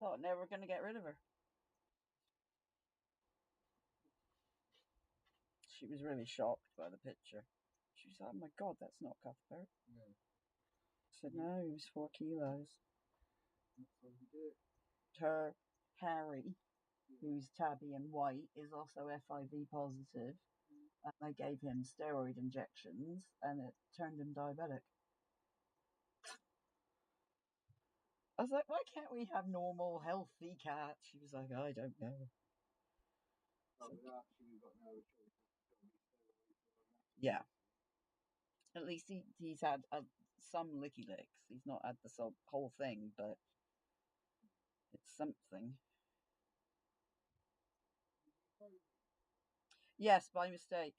Thought never going to get rid of her. She was really shocked by the picture. She was like, "Oh my God, that's not Cuthbert." No. I said, "No, he was 4 kilos." That's how you do it. Her Harry, who's tabby and white, is also FIV positive, and they gave him steroid injections, and it turned him diabetic. I was like, "Why can't we have normal, healthy cats?" She was like, "I don't know." But with Archie, we've got no choice. It's got to be steroids or Yeah. At least he's had some licky licks. He's not had the whole thing, but it's something. Yes, by mistake.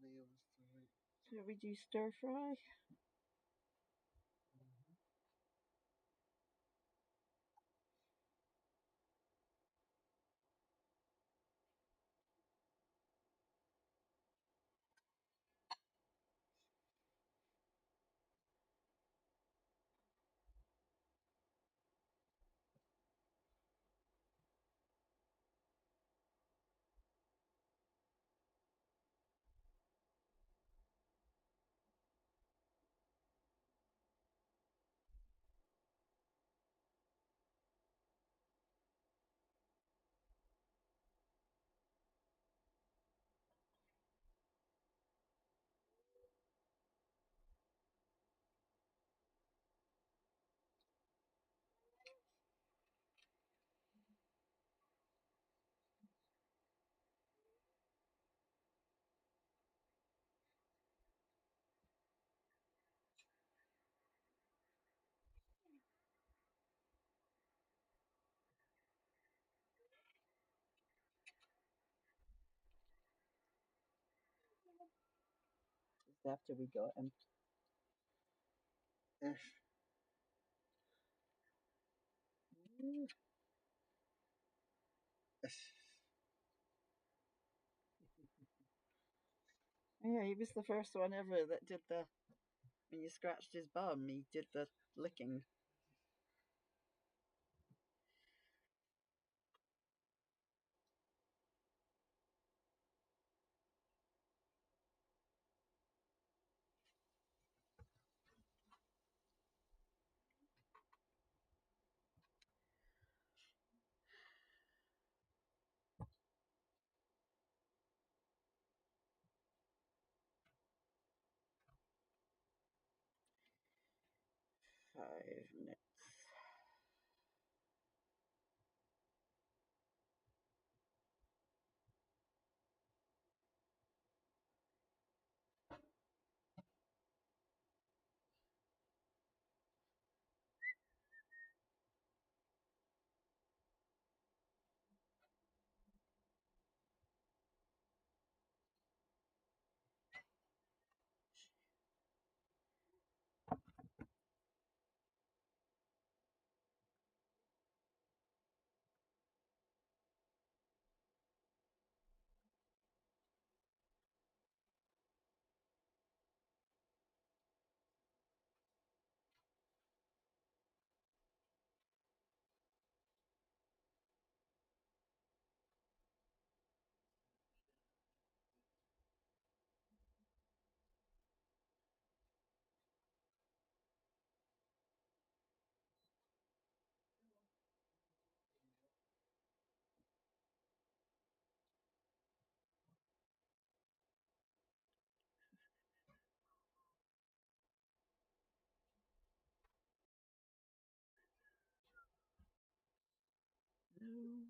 the others to eat. Shall we do stir fry? Mm-hmm. Just after we got him. Yes. Yes. Yeah, he was the first one ever that did the. When you scratched his bum, he did the licking. Five minutes. No.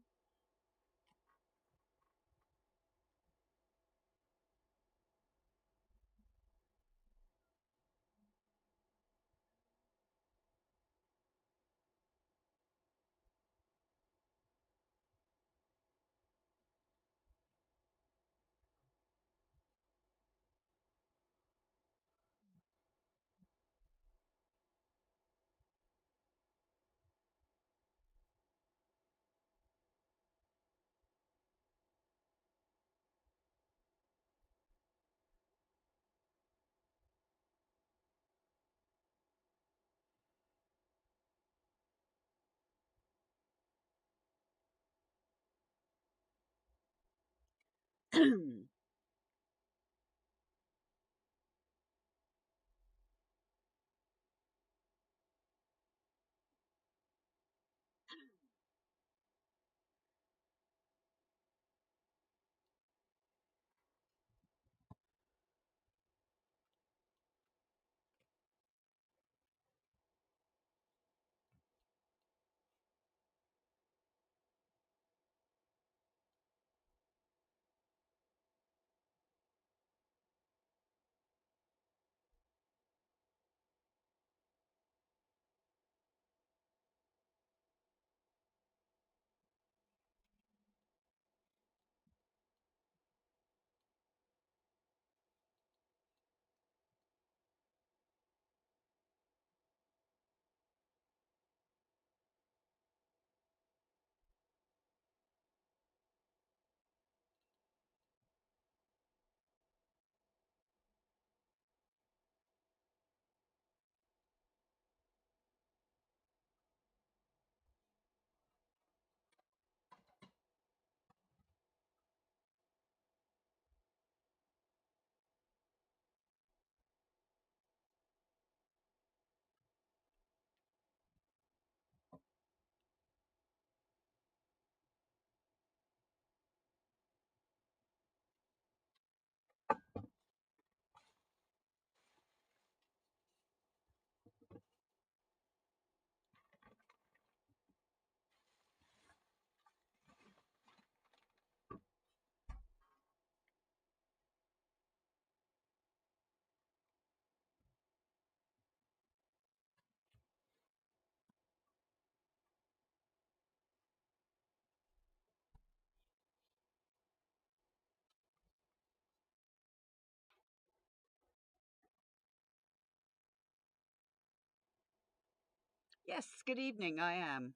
Yes, good evening, I am.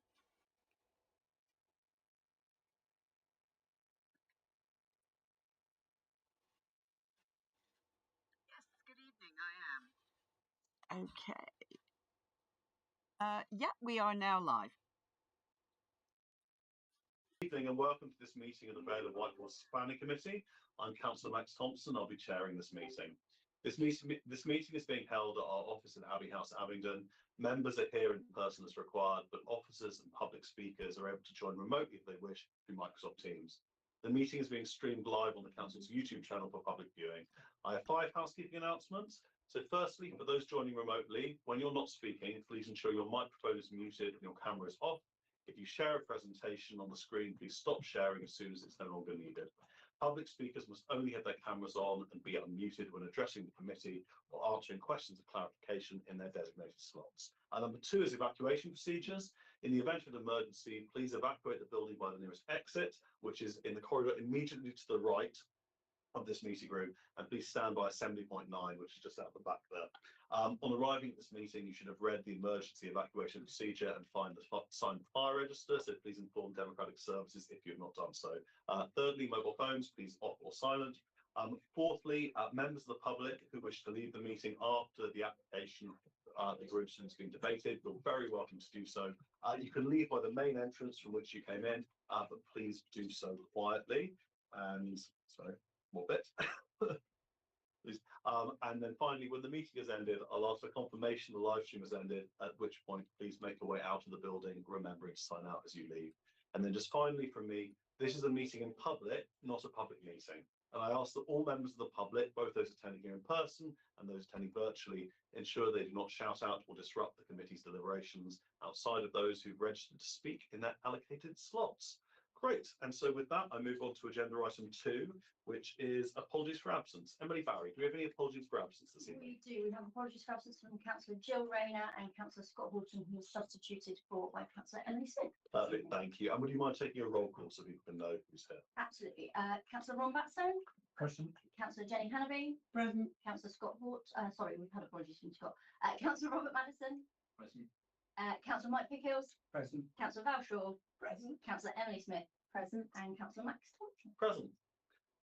Yes, good evening, I am. Okay. Yeah, we are now live. Good evening and welcome to this meeting of the VOWH Whitehorse Planning Committee. I'm Councillor Max Thompson. I'll be chairing this meeting. This meeting is being held at our office in Abbey House, Abingdon. Members are here in person as required, but officers and public speakers are able to join remotely if they wish through Microsoft Teams. The meeting is being streamed live on the Council's YouTube channel for public viewing. I have 5 housekeeping announcements. So firstly, for those joining remotely, when you're not speaking, please ensure your microphone is muted and your camera is off. If you share a presentation on the screen, please stop sharing as soon as it's no longer needed. Public speakers must only have their cameras on and be unmuted when addressing the committee or answering questions of clarification in their designated slots. And number 2 is evacuation procedures. In the event of an emergency, please evacuate the building by the nearest exit, which is in the corridor immediately to the right of this meeting room, and please stand by assembly point 9, which is just out the back there. On arriving at this meeting, you should have read the emergency evacuation procedure and signed the fire register, so please inform Democratic Services if you have not done so. Thirdly, mobile phones, please off or silent. Fourthly, members of the public who wish to leave the meeting after the application the group has been debated, you're very welcome to do so. You can leave by the main entrance from which you came in, but please do so quietly. And sorry, more bit. And then finally, when the meeting has ended, I'll ask for confirmation the live stream has ended, at which point please make your way out of the building, remembering to sign out as you leave. And then just finally from me, this is a meeting in public, not a public meeting. And I ask that all members of the public, both those attending here in person and those attending virtually, ensure they do not shout out or disrupt the committee's deliberations outside of those who've registered to speak in their allocated slots. Great. And so with that, I move on to agenda item 2, which is apologies for absence. Emily Barry, do we have any apologies for absence this evening? We do. We have apologies for absence from Councillor Jill Rayner and Councillor Scott Horton, who was substituted for by Councillor Emily Smith. Perfect, thank you. And would you mind taking a roll call so people can know who's here? Absolutely. Councillor Ron Batstone. Present. Councillor Jenny Hannaby. Present. Councillor Scott Horton. Sorry, we've had apologies from Scott. Councillor Robert Madison. Present. Councillor Mike Pickhills. Present. Councillor Val Shaw. Present. Councillor Emily Smith. Present. And Councillor Max Thompson. Present.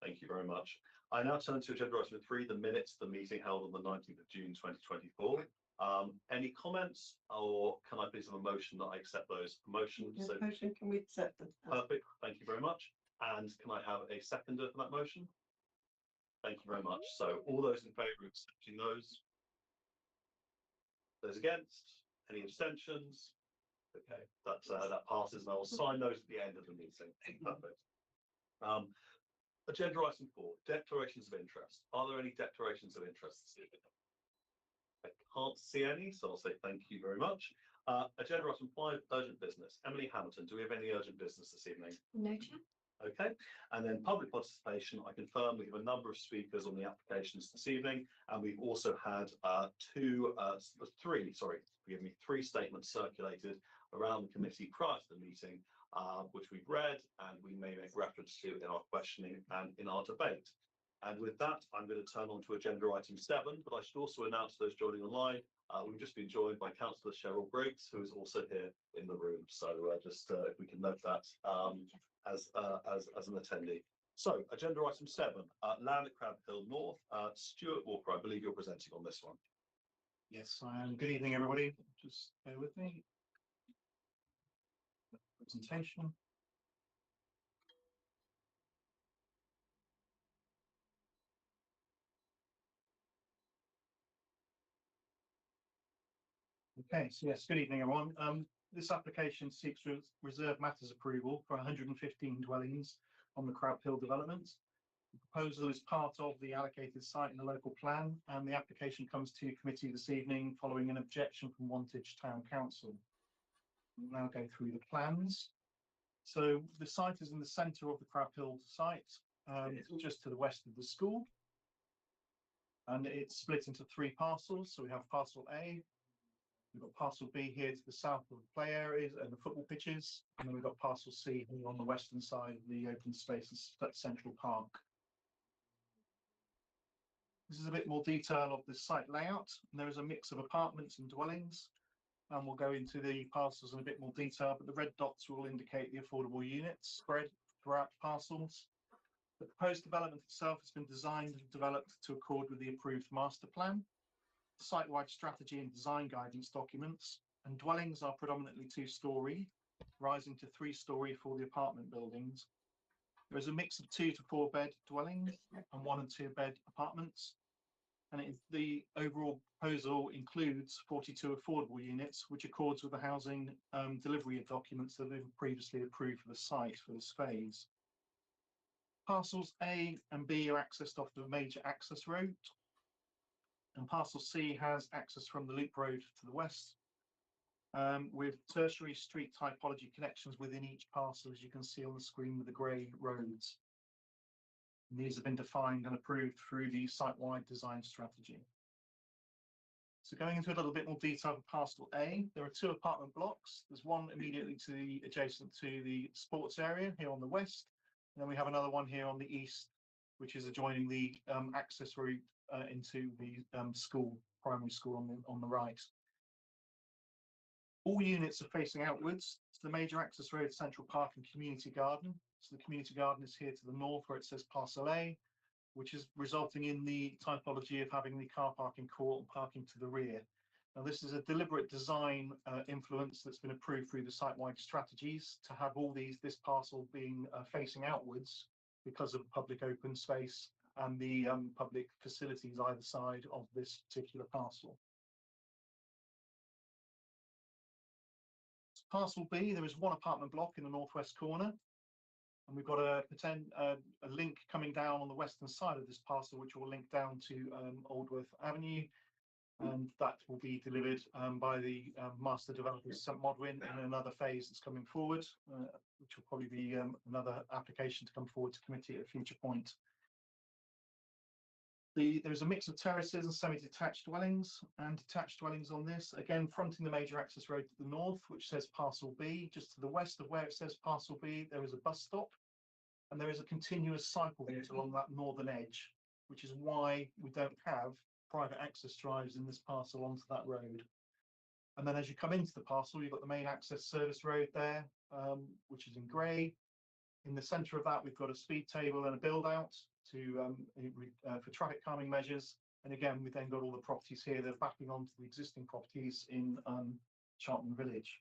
Thank you very much. I now turn to agenda item 3, the minutes of the meeting held on the 19th of June 2024. Any comments, or can I please have a motion that I accept those motions? Yes, motion, can we accept them? Perfect, thank you very much. And can I have a seconder for that motion? Thank you very much. So all those in favour of accepting those? Those against? Any abstentions? Okay, that passes, and I will sign those at the end of the meeting. Perfect. Agenda item 4, declarations of interest. Are there any declarations of interest this evening? I can't see any, so I'll say thank you very much. Agenda item 5, urgent business. Emily Hamilton, do we have any urgent business this evening? No, Chair. Okay, and then public participation. I confirm we have a number of speakers on the applications this evening, and we've also had three statements circulated around the committee prior to the meeting, which we've read and we may make reference to in our questioning and in our debate. And with that, I'm going to turn on to agenda item 7, but I should also announce those joining online. We've just been joined by Councillor Cheryl Briggs, who is also here in the room. So if we can note that as an attendee. So agenda item 7, land at Crab Hill North. Stuart Walker, I believe you're presenting on this one. Yes, I am. Good evening, everybody. Just bear with me. Presentation. Okay, so yes, good evening, everyone. This application seeks reserve matters approval for 115 dwellings on the Crab Hill development. The proposal is part of the allocated site in the local plan, and the application comes to committee this evening following an objection from Wantage Town Council. We'll now go through the plans. So the site is in the centre of the Crab Hill site, just to the west of the school, and it's split into 3 parcels. So we have parcel A, we've got parcel B here to the south of the play areas and the football pitches, and then we've got parcel C here on the western side of the open space at Central Park. This is a bit more detail of the site layout, and there is a mix of apartments and dwellings. and we'll go into the parcels in a bit more detail, but the red dots will indicate the affordable units spread throughout parcels. The proposed development itself has been designed and developed to accord with the approved master plan, site-wide strategy and design guidance documents, and dwellings are predominantly 2-storey, rising to 3-storey for the apartment buildings. There is a mix of 2 to 4 bed dwellings and 1 and 2 bed apartments. And the overall proposal includes 42 affordable units, which accords with the housing delivery documents that have been previously approved for the site for this phase. Parcels A and B are accessed off the major access road, and parcel C has access from the loop road to the west, with tertiary street typology connections within each parcel, as you can see on the screen with the grey roads. And these have been defined and approved through the site-wide design strategy. So going into a little bit more detail for parcel A, there are 2 apartment blocks. There's one immediately adjacent to the sports area here on the west, and then we have another one here on the east, which is adjoining the access route into the primary school on the right. All units are facing outwards to the major access road, Central Park and Community Garden. So the Community Garden is here to the north where it says Parcel A, which is resulting in the typology of having the car parking court and parking to the rear. Now this is a deliberate design influence that's been approved through the site-wide strategies to have all this parcel being facing outwards because of public open space and the public facilities either side of this particular parcel. Parcel B, there is 1 apartment block in the northwest corner, and we've got a link coming down on the western side of this parcel, which will link down to Aldworth Avenue, and that will be delivered by the master developer St Modwin in another phase that's coming forward, which will probably be another application to come forward to committee at a future point. There's a mix of terraces and semi-detached dwellings and detached dwellings on this, again fronting the major access road to the north, which says Parcel B. Just to the west of where it says Parcel B, there is a bus stop, and there is a continuous cycle route along that northern edge, which is why we don't have private access drives in this parcel onto that road. And then as you come into the parcel, you've got the main access service road there, which is in grey. In the centre of that, we've got a speed table and a build out for traffic calming measures. And again, we've then got all the properties here that are backing onto the existing properties in Charlton Village.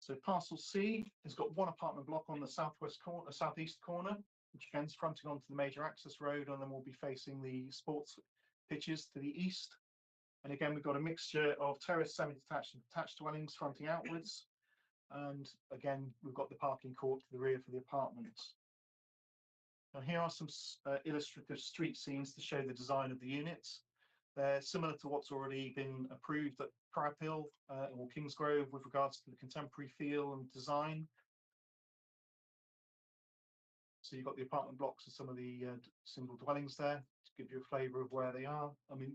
So parcel C has got 1 apartment block on the southeast corner, which again is fronting onto the major access road, and then we'll be facing the sports pitches to the east. And again, we've got a mixture of terrace, semi-detached and detached dwellings fronting outwards. And again, we've got the parking court to the rear for the apartments. Now here are some illustrative street scenes to show the design of the units. They're similar to what's already been approved at Crab Hill or Kingsgrove with regards to the contemporary feel and design. So you've got the apartment blocks and some of the single dwellings there to give you a flavour of where they are. I mean,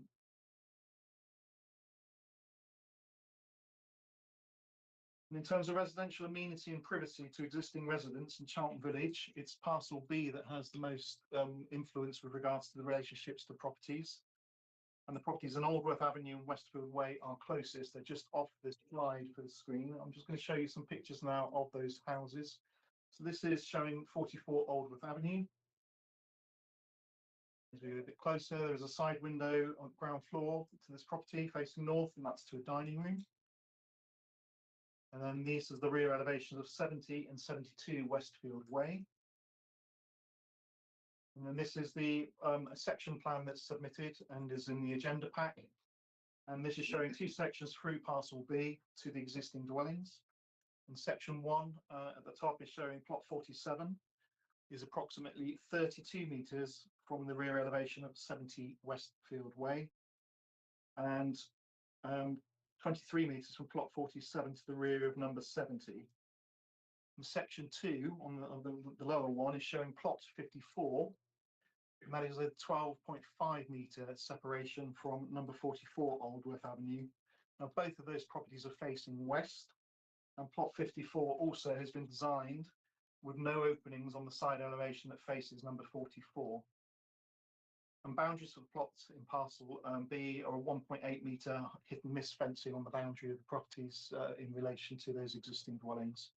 in terms of residential amenity and privacy to existing residents in Charlton Village, it's Parcel B that has the most influence with regards to the relationships to properties. And the properties on Aldworth Avenue and Westfield Way are closest. They're just off this slide for the screen. I'm just going to show you some pictures now of those houses. So this is showing 44 Aldworth Avenue. As we get a bit closer, there's a side window on the ground floor to this property facing north, and that's to a dining room. And then this is the rear elevations of 70 and 72 Westfield Way. And then this is the section plan that's submitted and is in the agenda pack. And this is showing 2 sections through Parcel B to the existing dwellings. And section 1 at the top is showing plot 47 is approximately 32 metres from the rear elevation of 70 Westfield Way, and 23 metres from plot 47 to the rear of number 70. And section 2 on the lower one is showing plot 54, and that is a 12.5 metre separation from number 44 Aldworth Avenue. Now both of those properties are facing west, and plot 54 also has been designed with no openings on the side elevation that faces number 44. And boundaries for the plots in parcel B are a 1.8 metre hit and miss fencing on the boundary of the properties in relation to those existing dwellings.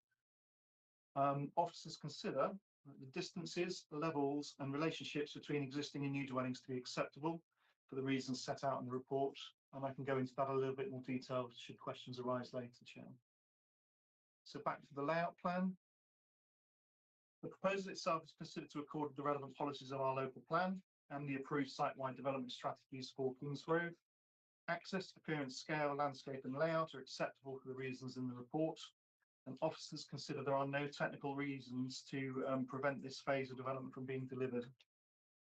Officers consider the distances, the levels and relationships between existing and new dwellings to be acceptable for the reasons set out in the report, and I can go into that a little bit more detail should questions arise later, Chair. So back to the layout plan. The proposal itself is considered to accord with the relevant policies of our local plan and the approved site-wide development strategies for Kings Road. Access, appearance, scale, landscape and layout are acceptable for the reasons in the report, and officers consider there are no technical reasons to prevent this phase of development from being delivered.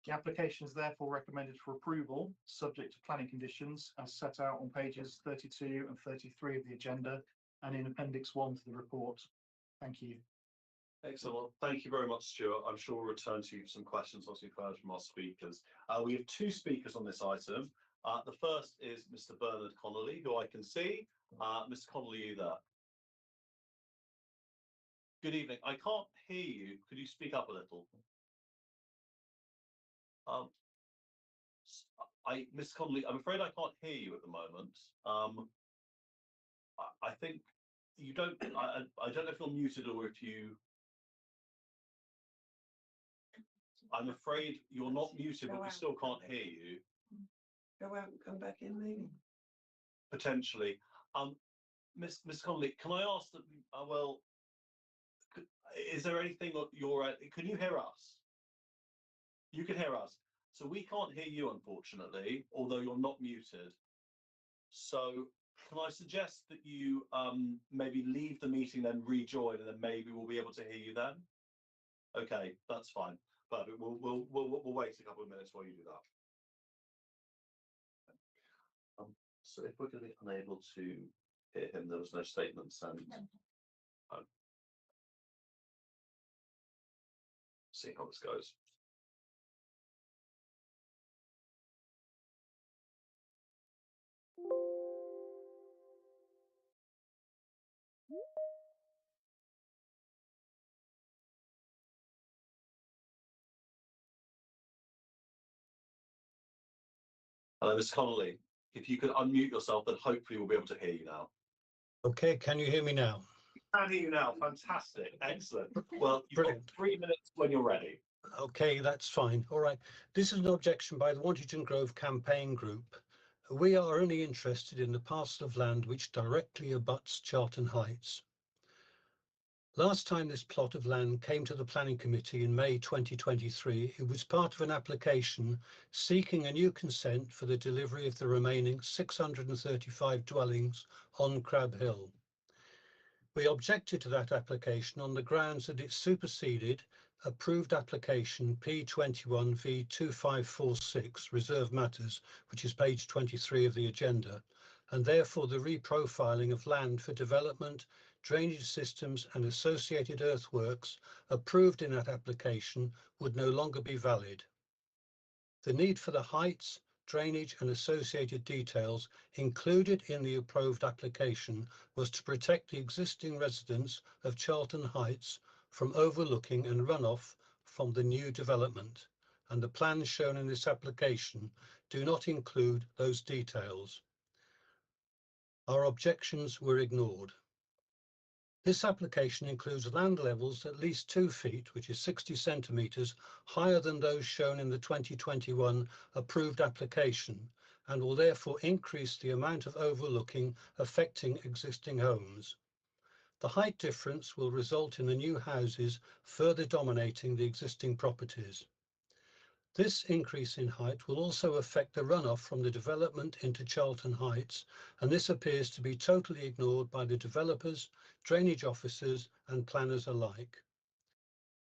The application is therefore recommended for approval, subject to planning conditions as set out on pages 32 and 33 of the agenda and in Appendix 1 to the report. Thank you. Excellent. Thank you very much, Stuart. I'm sure we'll return to you for some questions once we've heard from our speakers. We have two speakers on this item. The first is Mr. Bernard Connolly, who I can see. Mr. Connolly, are you there? Good evening. I can't hear you. Could you speak up a little? Mr. Connolly, I'm afraid I can't hear you at the moment. I think you don't. I don't know if you're muted or if you. I'm afraid you're not muted, but we still can't hear you. Go out and come back in, maybe. Potentially. Miss Connolly, can I ask that? Well, is there anything that you're? Can you hear us? You can hear us. So we can't hear you, unfortunately, although you're not muted. So can I suggest that you maybe leave the meeting, then rejoin, and then maybe we'll be able to hear you then? Okay, that's fine. Perfect. We'll wait a couple of minutes while you do that. So if we're going to be unable to hear him, there was no statement sent. See how this goes. Hello, Mr. Connolly. If you could unmute yourself, then hopefully we'll be able to hear you now. Okay, can you hear me now? I can hear you now. Fantastic. Excellent. Well, you've got 3 minutes when you're ready. Okay, that's fine. All right. This is an objection by the Wantage Grove Campaign Group. We are only interested in the parcel of land which directly abuts Charlton Heights. Last time this plot of land came to the Planning Committee in May 2023, it was part of an application seeking a new consent for the delivery of the remaining 635 dwellings on Crab Hill. We objected to that application on the grounds that it superseded approved application P21 v 2546 Reserve Matters, which is page 23 of the agenda, and therefore the reprofiling of land for development, drainage systems and associated earthworks approved in that application would no longer be valid. The need for the heights, drainage and associated details included in the approved application was to protect the existing residents of Charlton Heights from overlooking and runoff from the new development, and the plans shown in this application do not include those details. Our objections were ignored. This application includes land levels at least 2 feet, which is 60 centimetres, higher than those shown in the 2021 approved application, and will therefore increase the amount of overlooking affecting existing homes. The height difference will result in the new houses further dominating the existing properties. This increase in height will also affect the runoff from the development into Charlton Heights, and this appears to be totally ignored by the developers, drainage officers and planners alike.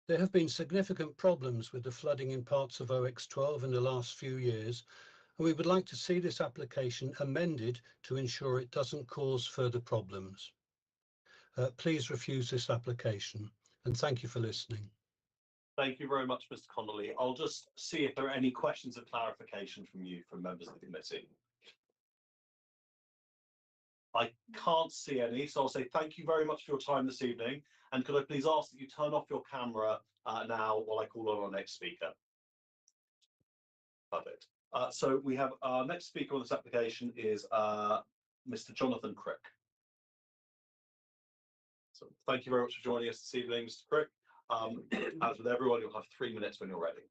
There have been significant problems with the flooding in parts of OX12 in the last few years, and we would like to see this application amended to ensure it doesn't cause further problems. Please refuse this application, and thank you for listening. Thank you very much, Mr. Connolly. I'll just see if there are any questions of clarification from members of the committee. I can't see any, so I'll say thank you very much for your time this evening. And could I please ask that you turn off your camera now while I call on our next speaker? Perfect. So we have our next speaker on this application is Mr. Jonathan Crick. So thank you very much for joining us this evening, Mr. Crick. As with everyone, you'll have 3 minutes when you're ready.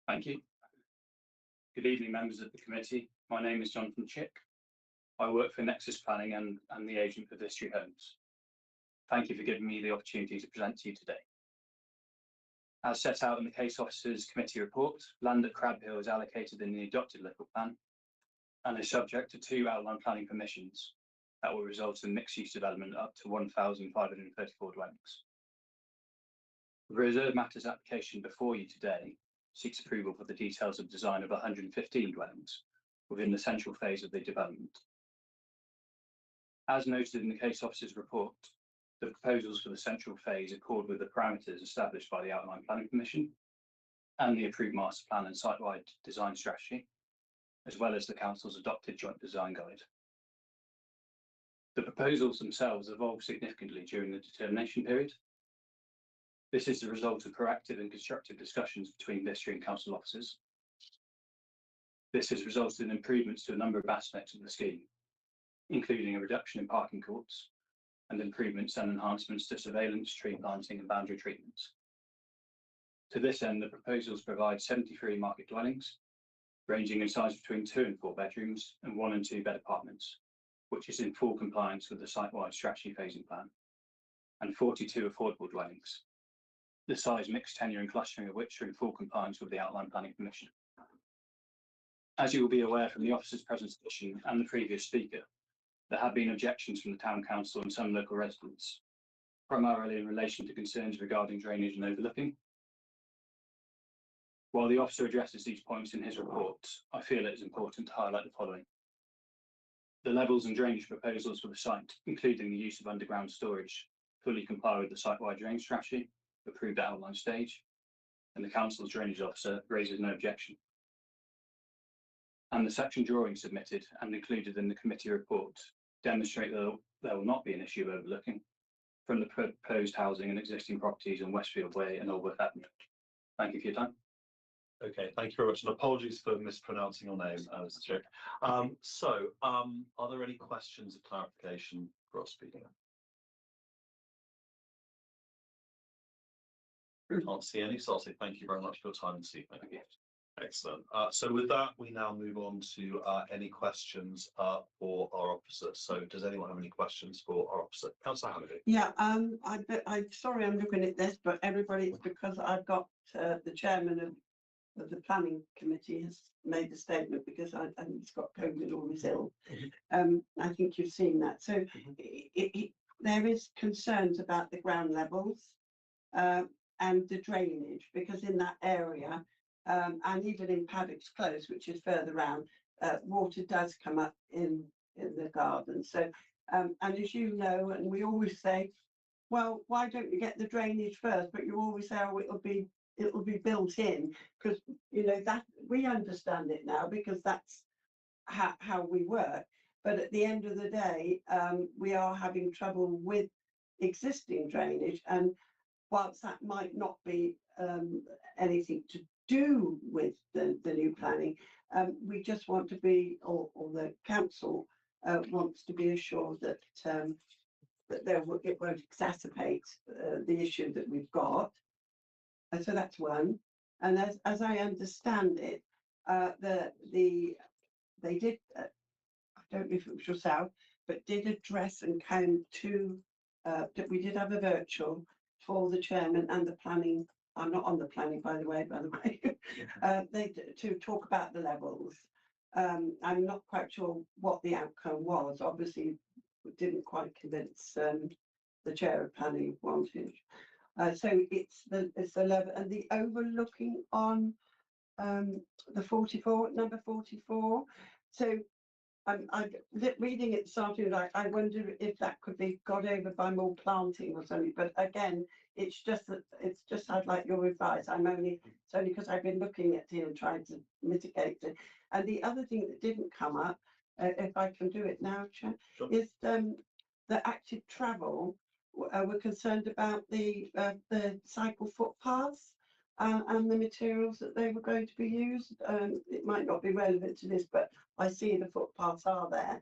Thank you. Good evening, members of the committee. My name is Jonathan Chick. I work for Nexus Planning and the agent for Vistry Homes. Thank you for giving me the opportunity to present to you today. As set out in the Case Officers Committee report, land at Crab Hill is allocated in the adopted local plan and is subject to 2 outline planning permissions that will result in mixed-use development up to 1,534 dwellings. The Reserve Matters application before you today seeks approval for the details of design of 115 dwellings within the central phase of the development. As noted in the Case Officer's report, the proposals for the central phase accord with the parameters established by the Outline Planning Commission and the approved master plan and site-wide design strategy, as well as the Council's adopted joint design guide. The proposals themselves evolved significantly during the determination period. This is the result of proactive and constructive discussions between Vistry and Council officers. This has resulted in improvements to a number of aspects of the scheme, including a reduction in parking courts and improvements and enhancements to surveillance, tree planting and boundary treatments. To this end, the proposals provide 73 market dwellings, ranging in size between 2 and 4 bedrooms and 1 and 2 bed apartments, which is in full compliance with the site-wide strategy phasing plan, and 42 affordable dwellings, the size, mixed tenure and clustering of which are in full compliance with the Outline Planning Permission. As you will be aware from the officer's presentation and the previous speaker, there have been objections from the Town Council and some local residents, primarily in relation to concerns regarding drainage and overlooking. While the officer addresses these points in his report, I feel it is important to highlight the following. The levels and drainage proposals for the site, including the use of underground storage, fully comply with the site-wide drainage strategy, approved at outline stage, and the Council's drainage officer raises no objection. And the section drawings submitted and included in the committee report demonstrate that there will not be an issue of overlooking from the proposed housing and existing properties on Westfield Way and Aldworth Avenue. Thank you for your time. Okay, thank you very much, and apologies for mispronouncing your name, Mr. Chick. Are there any questions of clarification for our speaker? Can't see any, so I'll say thank you very much for your time this evening. Excellent. So with that, we now move on to any questions for our officer. So does anyone have any questions for our officer? Councillor Halliday. Yeah, I'm sorry I'm looking at this, but everybody, it's because I've got the chairman of the planning committee has made the statement because he's got COVID or he's ill. I think you've seen that. So there is concerns about the ground levels and the drainage, because in that area and even in Paddock's Close, which is further round, water does come up in the garden. So and as you know, and we always say, well, why don't you get the drainage first? But you always say, oh, it'll be built in, because you know that we understand it now, because that's how we work. But at the end of the day, we are having trouble with existing drainage, and whilst that might not be anything to do with the new planning, we just want to be, or the council wants to be assured that it won't exacerbate the issue that we've got. And so that's one. And as I understand it, they did, I don't know if it was yourself, but did address and came to, that we did have a virtual for the chairman and the planning. I'm not on the planning, by the way, to talk about the levels. I'm not quite sure what the outcome was. Obviously, it didn't quite convince the chair of planning wanted. So it's the level and the overlooking on the 44, number 44. So I'm reading it starting like, I wonder if that could be got over by more planting or something. But again, it's just I'd like your advice. It's only because I've been looking at it and trying to mitigate it. And the other thing that didn't come up, if I can do it now, Chair, sure, is the active travel. We're concerned about the cycle footpaths. and the materials that they were going to be used. It might not be relevant to this, but I see the footpaths are there.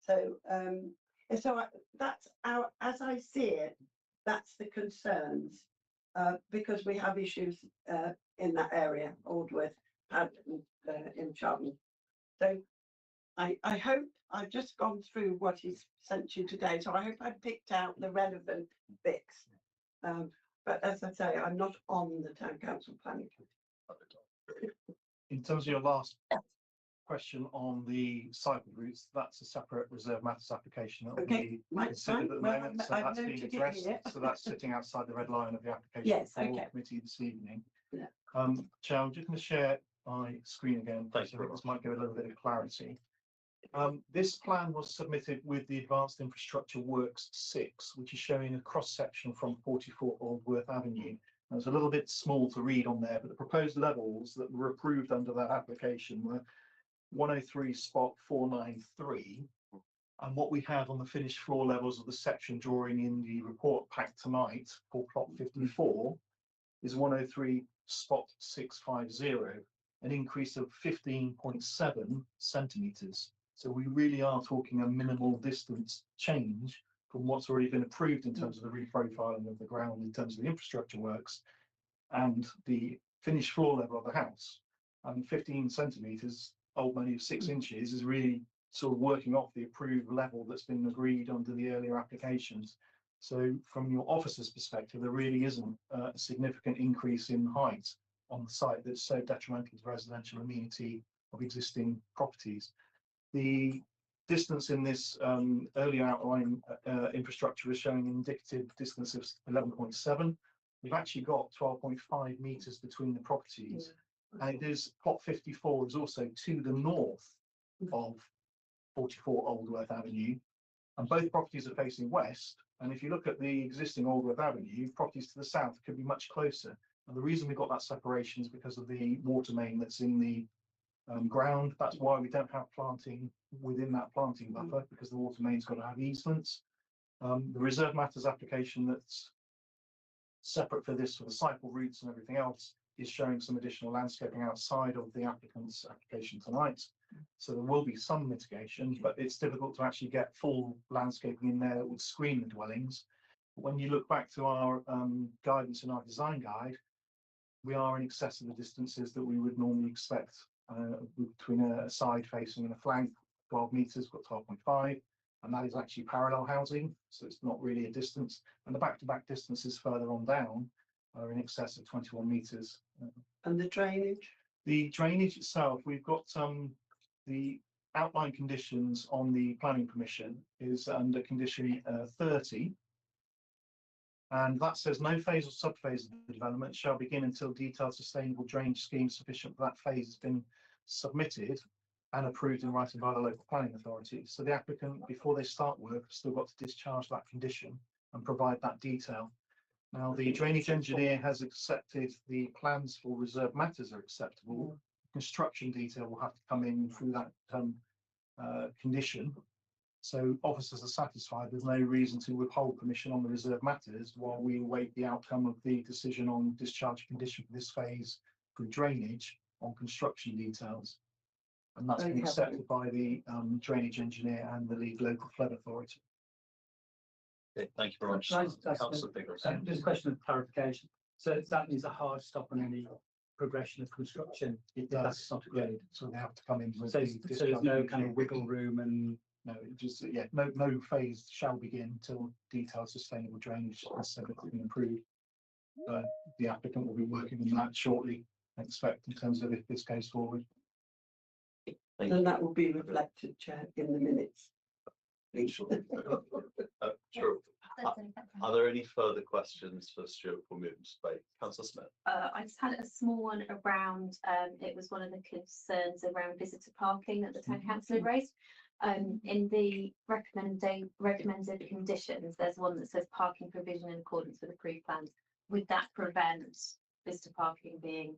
So, and so that's our, as I see it, that's the concerns, because we have issues in that area, Aldworth, Paddington, in Charlton. So I hope I've just gone through what he's sent you today, so I hope I picked out the relevant bits. But as I say, I'm not on the town council planning committee. In terms of your last question on the cycle routes, that's a separate reserve matters application that will be considered at the moment. So that's being addressed. So that's sitting outside the red line of the application Yes, for okay. committee this evening. Yeah. Chair, I'm just going to share my screen again. Thank you. This might give a little bit of clarity. This plan was submitted with the Advanced Infrastructure Works 6, which is showing a cross section from 44 Aldworth Avenue. Now, it's a little bit small to read on there, but the proposed levels that were approved under that application were 103 spot 493. And what we have on the finished floor levels of the section drawing in the report pack tonight for plot 54 is 103 spot 650, an increase of 15.7 centimetres. So we really are talking a minimal distance change from what's already been approved in terms of the reprofiling of the ground, in terms of the infrastructure works and the finished floor level of the house. And 15 centimetres, old money of 6 inches, is really sort of working off the approved level that's been agreed under the earlier applications. So from your officer's perspective, there really isn't a significant increase in height on the site that's so detrimental to residential amenity of existing properties. The distance in this earlier outline infrastructure is showing an indicative distance of 11.7. We've actually got 12.5 metres between the properties, and it is plot 54 is also to the north of 44 Aldworth Avenue, and both properties are facing west. And if you look at the existing Aldworth Avenue, properties to the south could be much closer. And the reason we got that separation is because of the water main that's in the ground. That's why we don't have planting within that planting buffer, because the water main's got to have easements. The reserve matters application that's separate for this, for the cycle routes and everything else, is showing some additional landscaping outside of the applicant's application tonight. So there will be some mitigation, but it's difficult to actually get full landscaping in there that would screen the dwellings. But when you look back to our guidance in our design guide, we are in excess of the distances that we would normally expect between a side facing and a flank. 12 metres, got 12.5, and that is actually parallel housing, so it's not really a distance. And the back-to-back distances further on down are in excess of 21 metres. And the drainage? The drainage itself, we've got the outline conditions on the planning permission is under condition 30. And that says no phase or subphase of the development shall begin until detailed sustainable drainage scheme sufficient for that phase has been submitted and approved in writing by the local planning authority. So the applicant, before they start work, have still got to discharge that condition and provide that detail. Now, the drainage engineer has accepted the plans for reserve matters are acceptable. Construction detail will have to come in through that condition. So officers are satisfied. There's no reason to withhold permission on the reserve matters while we await the outcome of the decision on discharge condition for this phase for drainage on construction details. And that's been accepted by the drainage engineer and the lead local flood authority. Okay, thank you very much. Councillor Biggles. Just a question of clarification. So that means a hard stop on any progression of construction if that's not agreed. So they have to come in with So the there's no kind of wiggle room and no, it just no phase shall begin until detailed sustainable drainage has been approved. The applicant will be working on that shortly, I expect, in terms of if this goes forward. And that will be reflected, Chair, in the minutes. Sure. Sure. Are there any further questions for Stuart before moving to debate? Councillor Smith. I just had a small one around, it was one of the concerns around visitor parking that the town council had raised. In the recommended conditions, there's one that says parking provision in accordance with approved plans. Would that prevent visitor parking being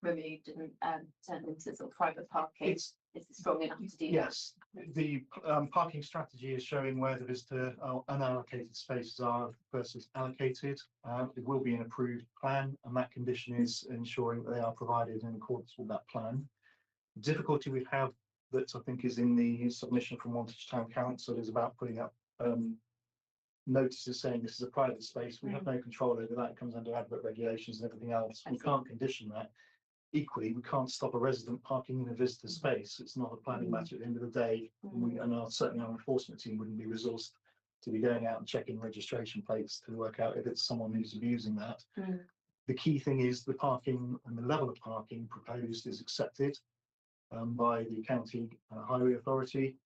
removed and turned into sort of private parking. It's, is it strong enough to do yes, the parking strategy is showing where the visitor unallocated spaces are versus allocated. It will be an approved plan, and that condition is ensuring that they are provided in accordance with that plan. The difficulty we have that I think is in the submission from Wantage Town Council is about putting up notices saying this is a private space. We have no control over that. It comes under advert regulations and everything else. We can't condition that. Equally, we can't stop a resident parking in a visitor space. It's not a planning matter at the end of the day. And certainly our enforcement team wouldn't be resourced to be going out and checking registration plates to work out if it's someone who's abusing that. The key thing is the parking and the level of parking proposed is accepted by the county highway authority.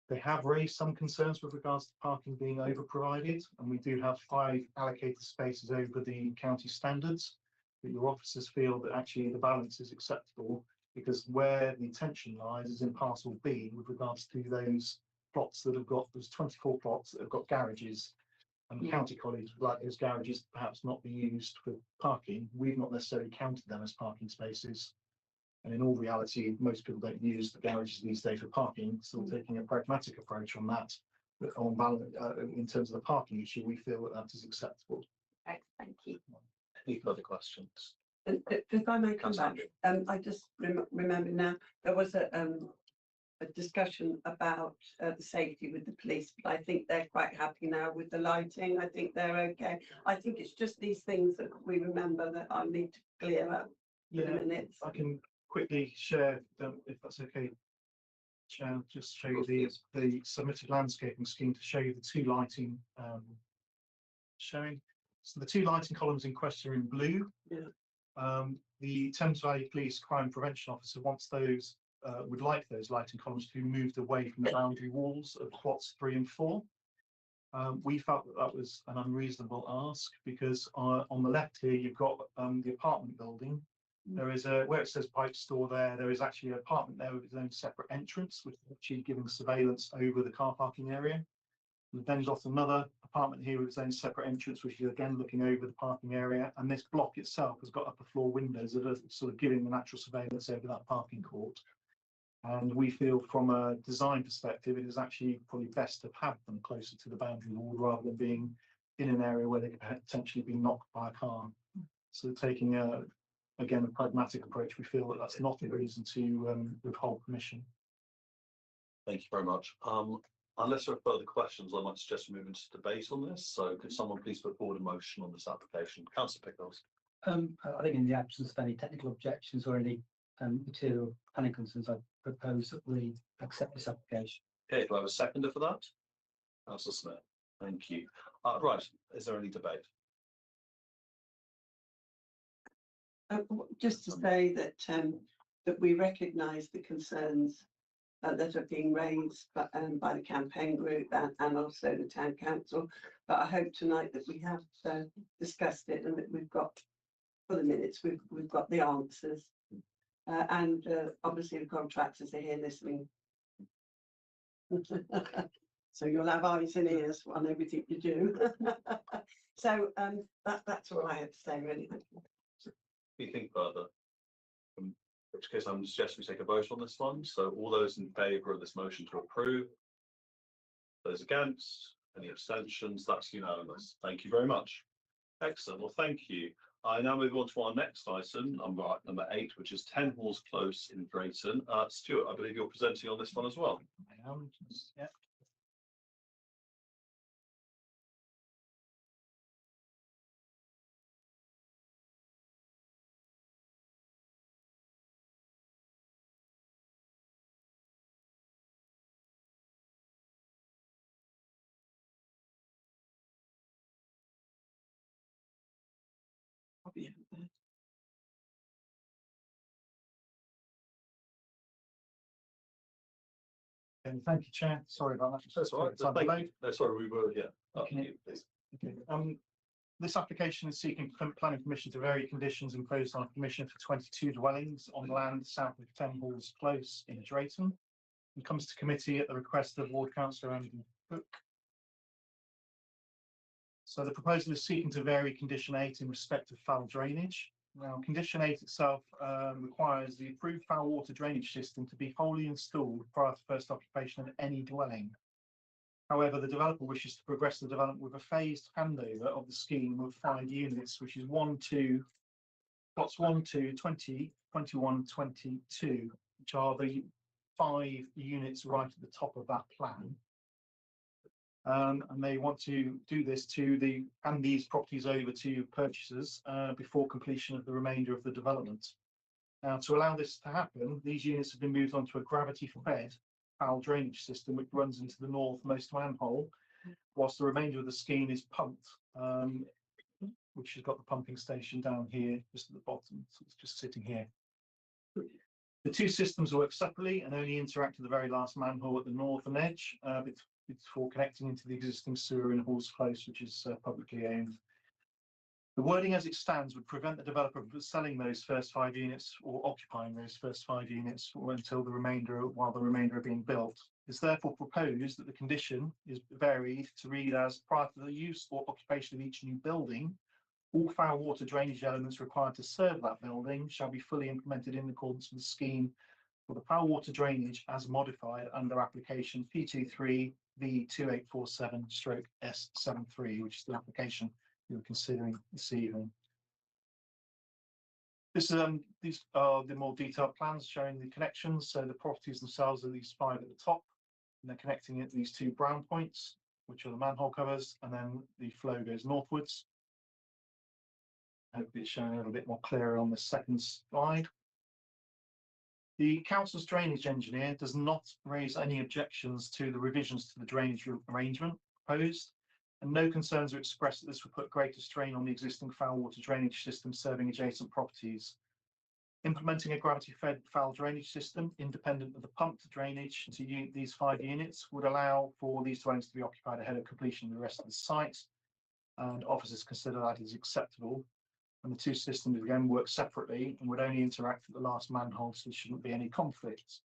They have raised some concerns with regards to parking being over provided, and we do have 5 allocated spaces over the county standards. But your officers feel that actually the balance is acceptable, because where the tension lies is in parcel B with regards to those plots that have got, there's 24 plots that have got garages, and the county college would like those garages perhaps not be used for parking. We've not necessarily counted them as parking spaces. And in all reality, most people don't use the garages these days for parking. So we're taking a pragmatic approach on that. But on balance, in terms of the parking issue, we feel that that is acceptable. Right, thank you. Any further questions? If I may come back, I just remember now there was a discussion about the safety with the police, but I think they're quite happy now with the lighting. I think they're okay. I think it's just these things that we remember that I need to clear up in a minute. I can quickly share, if that's okay, Chair, just show you the submitted landscaping scheme to show you the 2 lighting showing. So the 2 lighting columns in question are in blue. The Thames Valley Police Crime Prevention Officer wants those, would like those lighting columns to be moved away from the boundary walls of plots 3 and 4. We felt that was an unreasonable ask, because on the left here you've got the apartment building. There is where it says bike store there is actually an apartment there with its own separate entrance, which is actually giving surveillance over the car parking area. We've then got another apartment here with its own separate entrance, which is again looking over the parking area. And this block itself has got upper floor windows that are sort of giving the natural surveillance over that parking court. And we feel from a design perspective, it is actually probably best to have them closer to the boundary wall rather than being in an area where they could potentially be knocked by a car. So taking again, a pragmatic approach, we feel that that's not a reason to withhold permission. Thank you very much. Unless there are further questions, I might suggest we move into debate on this. So could someone please put forward a motion on this application? Councillor Pickles. I think in the absence of any technical objections or any material planning concerns, I propose that we accept this application. Okay, do I have a seconder for that? Councillor Smith. Thank you. Right, is there any debate? Just to say that that we recognise the concerns that are being raised by the campaign group and also the town council, but I hope tonight that we have discussed it and that we've got, for the minutes, we've got the answers, and obviously the contractors are here listening. So you'll have eyes and ears on everything you do. So that's all I have to say, really. Anything further? In which case I'm suggesting we take a vote on this one. So all those in favour of this motion to approve, those against, any abstentions, that's unanimous. Thank you very much. Excellent, well thank you. I now move on to our next item, number 8, which is 10 Halls Close in Drayton. Stuart, I believe you're presenting on this one as well. I am, yeah. Thank you, Chair. Sorry about that. That's all right. No, sorry, we were, yeah. Okay. Okay. This application is seeking planning permission to vary conditions imposed on a permission for 22 dwellings on land south of 10 Halls Close in Drayton. It comes to committee at the request of Ward Councillor Andy Cook. So the proposal is seeking to vary condition 8 in respect of foul drainage. Now, condition 8 itself requires the approved foul water drainage system to be wholly installed prior to first occupation of any dwelling. However, the developer wishes to progress the development with a phased handover of the scheme of 5 units, which is plots 1, 2, 20, 21, 22, which are the 5 units right at the top of that plan. And they want to do this hand these properties over to purchasers before completion of the remainder of the development. Now, to allow this to happen, these units have been moved onto a gravity-fed foul drainage system which runs into the northmost manhole, whilst the remainder of the scheme is pumped, which has got the pumping station down here, just at the bottom. So it's just sitting here. The 2 systems work separately and only interact at the very last manhole at the northern edge before connecting into the existing sewer in Halls Close, which is publicly owned. The wording as it stands would prevent the developer from selling those first 5 units or occupying those first 5 units until while the remainder are being built. It's therefore proposed that the condition is varied to read as, prior to the use or occupation of each new building, all foul water drainage elements required to serve that building shall be fully implemented in accordance with the scheme for the foul water drainage as modified under application P23 V2847/S73, which is the application you're considering this evening. These are the more detailed plans showing the connections. So the properties themselves are these 5 at the top, and they're connecting at these 2 brown points, which are the manhole covers, and then the flow goes northwards. Hopefully it's showing a little bit more clearer on the second slide. The council's drainage engineer does not raise any objections to the revisions to the drainage arrangement proposed, and no concerns are expressed that this would put greater strain on the existing foul water drainage system serving adjacent properties. Implementing a gravity-fed foul drainage system independent of the pumped drainage to these 5 units would allow for these dwellings to be occupied ahead of completion of the rest of the site, and officers consider that as acceptable. And the 2 systems again work separately and would only interact at the last manhole, so there shouldn't be any conflicts.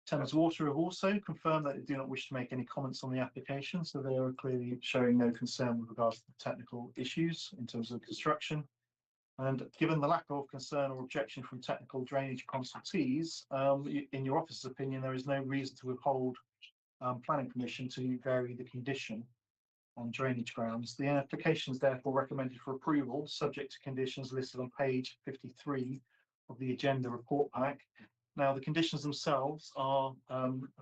Thames Water have also confirmed that they do not wish to make any comments on the application, so they are clearly showing no concern with regards to the technical issues in terms of construction. And given the lack of concern or objection from technical drainage consultees, in your officer's opinion, there is no reason to withhold planning permission to vary the condition on drainage grounds. The application is therefore recommended for approval, subject to conditions listed on page 53 of the agenda report pack. Now, the conditions themselves have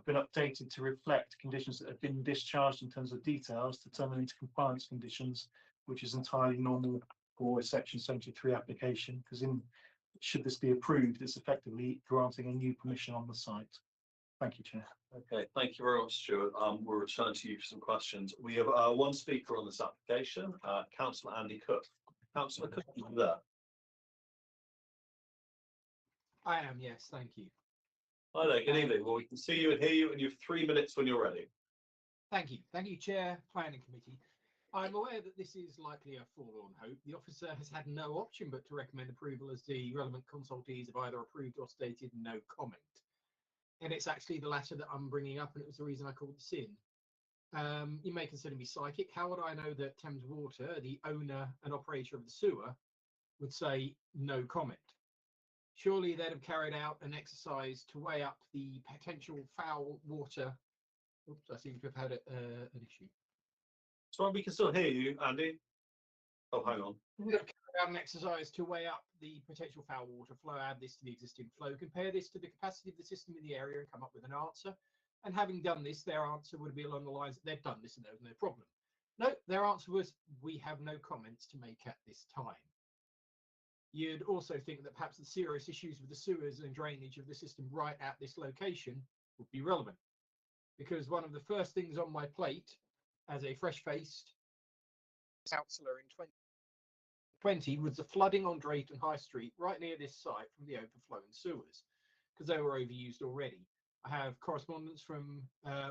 been updated to reflect conditions that have been discharged in terms of details to turn them into compliance conditions, which is entirely normal for a Section 73 application, because should this be approved, it's effectively granting a new permission on the site. Thank you, Chair. Okay, thank you very much, Stuart. We'll return to you for some questions. We have 1 speaker on this application, Councillor Andy Cook. Councillor Cook, are you there? I am, yes, thank you. Hi there, good evening. Well, we can see you and hear you, and you have 3 minutes when you're ready. Thank you, Chair, Planning Committee. I'm aware that this is likely a forlorn hope. The officer has had no option but to recommend approval, as the relevant consultees have either approved or stated no comment. And it's actually the latter that I'm bringing up, and it was the reason I called this in. You may consider me psychic. How would I know that Thames Water, the owner and operator of the sewer, would say no comment? Surely they'd have carried out an exercise to weigh up the potential foul water. Oops, I seem to have had an issue. So we can still hear you, Andy. Oh, hang on. They'd have carried out an exercise to weigh up the potential foul water flow, add this to the existing flow, compare this to the capacity of the system in the area, and come up with an answer. And having done this, their answer would be along the lines that they've done this and there was no problem. No, their answer was, we have no comments to make at this time. You'd also think that perhaps the serious issues with the sewers and drainage of the system right at this location would be relevant, because one of the first things on my plate as a fresh-faced councillor in 2020 was the flooding on Drayton High Street right near this site from the overflowing sewers, because they were overused already. I have correspondence from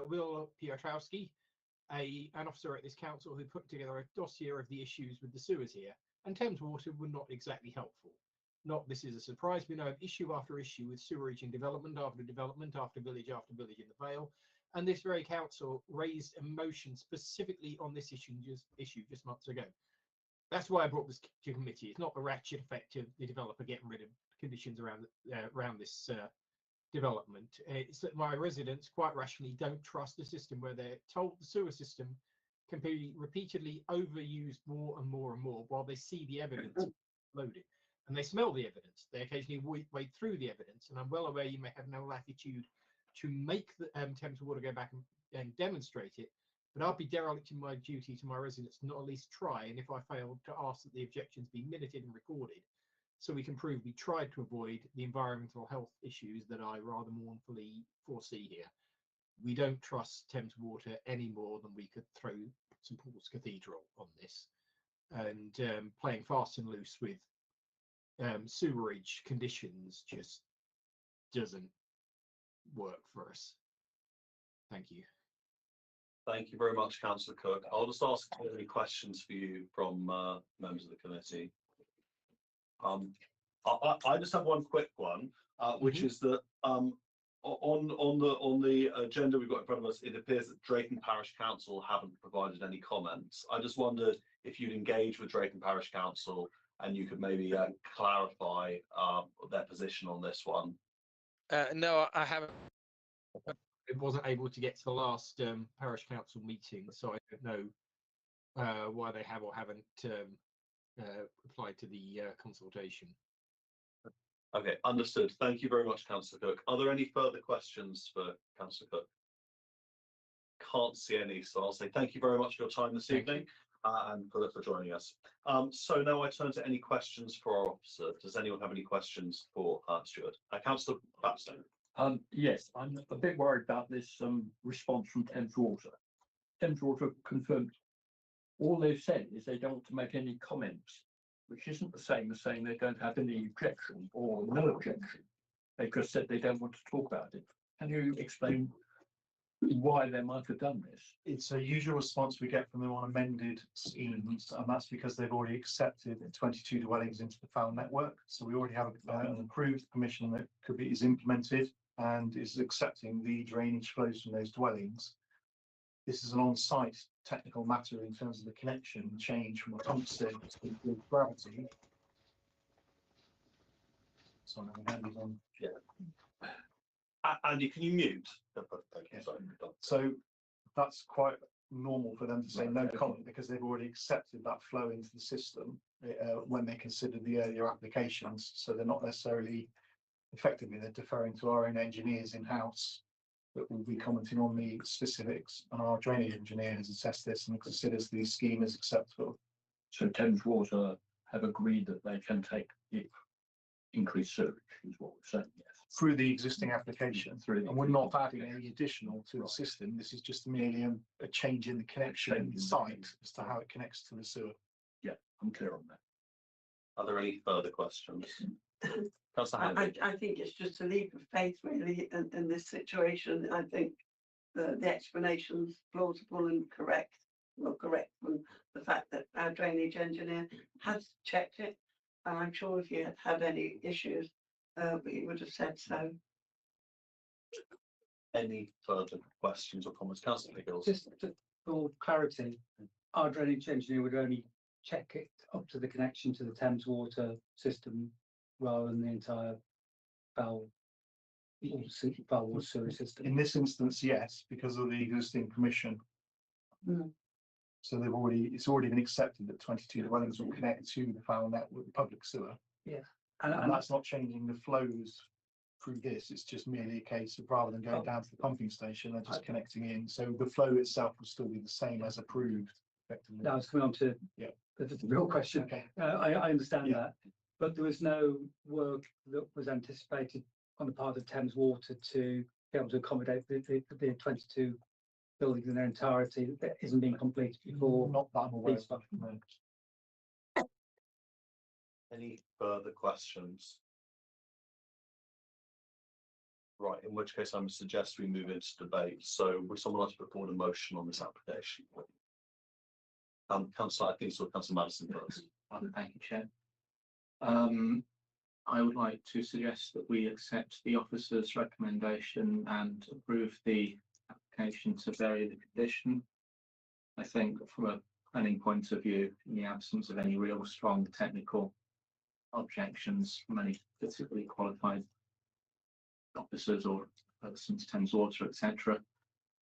Will Piotrowski, an officer at this council, who put together a dossier of the issues with the sewers here, and Thames Water were not exactly helpful. Not this is a surprise, we know of issue after issue with sewerage and development after village after village in the Vale, and this very council raised a motion specifically on this issue just months ago. That's why I brought this to committee. It's not the ratchet effect of the developer getting rid of conditions around this development. It's that my residents quite rationally don't trust the system, where they're told the sewer system can be repeatedly overused more and more and more, while they see the evidence loaded and they smell the evidence. They occasionally wade through the evidence, and I'm well aware you may have no latitude to make the Thames Water go back and demonstrate it, but I'll be derelict in my duty to my residents not at least try, and if I fail, to ask that the objections be minuted and recorded, so we can prove we tried to avoid the environmental health issues that I rather mournfully foresee here. We don't trust Thames Water any more than we could throw St Paul's Cathedral on this, and playing fast and loose with sewerage conditions just doesn't work for us. Thank you. Thank you very much, Councillor Cook. I'll just ask if there are any questions for you from members of the committee. I just have one quick one, which is that on the agenda we've got in front of us, it appears that Drayton Parish Council haven't provided any comments. I just wondered if you'd engage with Drayton Parish Council and you could maybe clarify their position on this one. No, I haven't. It wasn't able to get to the last parish council meeting, so I don't know why they have or haven't applied to the consultation. Okay, understood. Thank you very much, Councillor Cook. Are there any further questions for Councillor Cook? Can't see any, so I'll say thank you very much for your time this evening and for joining us. So now I turn to any questions for our officer. Does anyone have any questions for Stuart? Councillor Babstone. Yes, I'm a bit worried about this response from Thames Water. Thames Water confirmed all they've said is they don't want to make any comments, which isn't the same as saying they don't have any objection or no objection. They just said they don't want to talk about it. Can you explain why they might have done this? It's a usual response we get from them on amended schemes, and that's because they've already accepted 22 dwellings into the FOWL network. So we already have an approved permission that is implemented and is accepting the drainage flows from those dwellings. This is an on-site technical matter in terms of the connection change from a pump stick to gravity. Sorry, my hand is on. Yeah. Andy, can you mute? Okay, sorry. So that's quite normal for them to say no comment, because they've already accepted that flow into the system when they considered the earlier applications. So they're not necessarily, effectively, they're deferring to our own engineers in-house that will be commenting on the specifics, and our drainage engineer has assessed this and considers the scheme as acceptable. So Thames Water have agreed that they can take the increased sewage, is what we're saying, yes. Through the existing application, and we're not adding any additional to the system. This is just merely a change in the connection site as to how it connects to the sewer. Yeah, I'm clear on that. Are there any further questions? I think it's just a leap of faith, really, in this situation. I think the explanation's plausible and correct. Well, correct from the fact that our drainage engineer has checked it. And I'm sure if you had had any issues, he would have said so. Any further questions or comments? Councillor Nichols. Just for clarity, our drainage engineer would only check it up to the connection to the Thames Water system rather than the entire foul water sewer system. In this instance, yes, because of the existing permission. So it's already been accepted that 22 dwellings will connect to the foul network, the public sewer. Yeah, and that's not changing the flows through this. It's just merely a case of, rather than going down to the pumping station, they're just connecting in. So the flow itself will still be the same as approved, effectively. I was coming on to the real question. Okay. I understand that, but there was no work that was anticipated on the part of Thames Water to be able to accommodate the 22 buildings in their entirety that isn't being completed before. Not that I'm aware of. No. Any further questions? Right, in which case I would suggest we move into debate. So would someone like to put forward a motion on this application? Councillor, I think it's Councillor Madison first. Thank you, Chair. I would like to suggest that we accept the officer's recommendation and approve the application to vary the condition. I think from a planning point of view, in the absence of any real strong technical objections from any particularly qualified officers or persons, Thames Water, etc.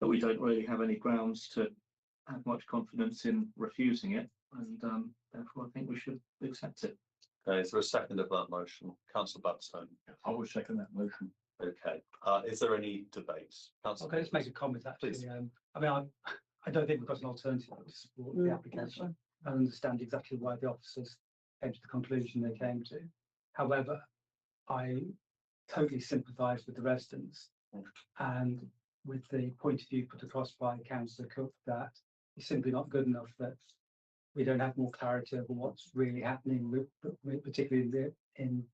But we don't really have any grounds to have much confidence in refusing it, and therefore I think we should accept it. Okay, is there a second of that motion? Councillor Buttstone. I would second that motion. Okay, is there any debate? Councillor Okay, let's make a comment actually. Please. I mean, I don't think we've got an alternative to support the application. I understand exactly why the officers came to the conclusion they came to. However, I totally sympathise with the residents and with the point of view put across by Councillor Cook that it's simply not good enough that we don't have more clarity over what's really happening, particularly in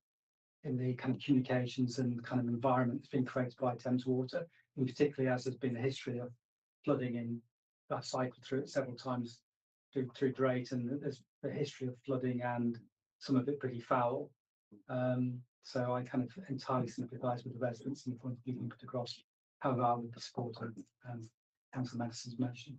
the kind of communications and kind of environment that's been created by Thames Water, and particularly as there's been a history of flooding in. I've cycled through it several times through Drayton, and there's a history of flooding and some of it pretty foul. So I kind of entirely sympathise with the residents and the point of view put across. However, I would support Councillor Madison's motion.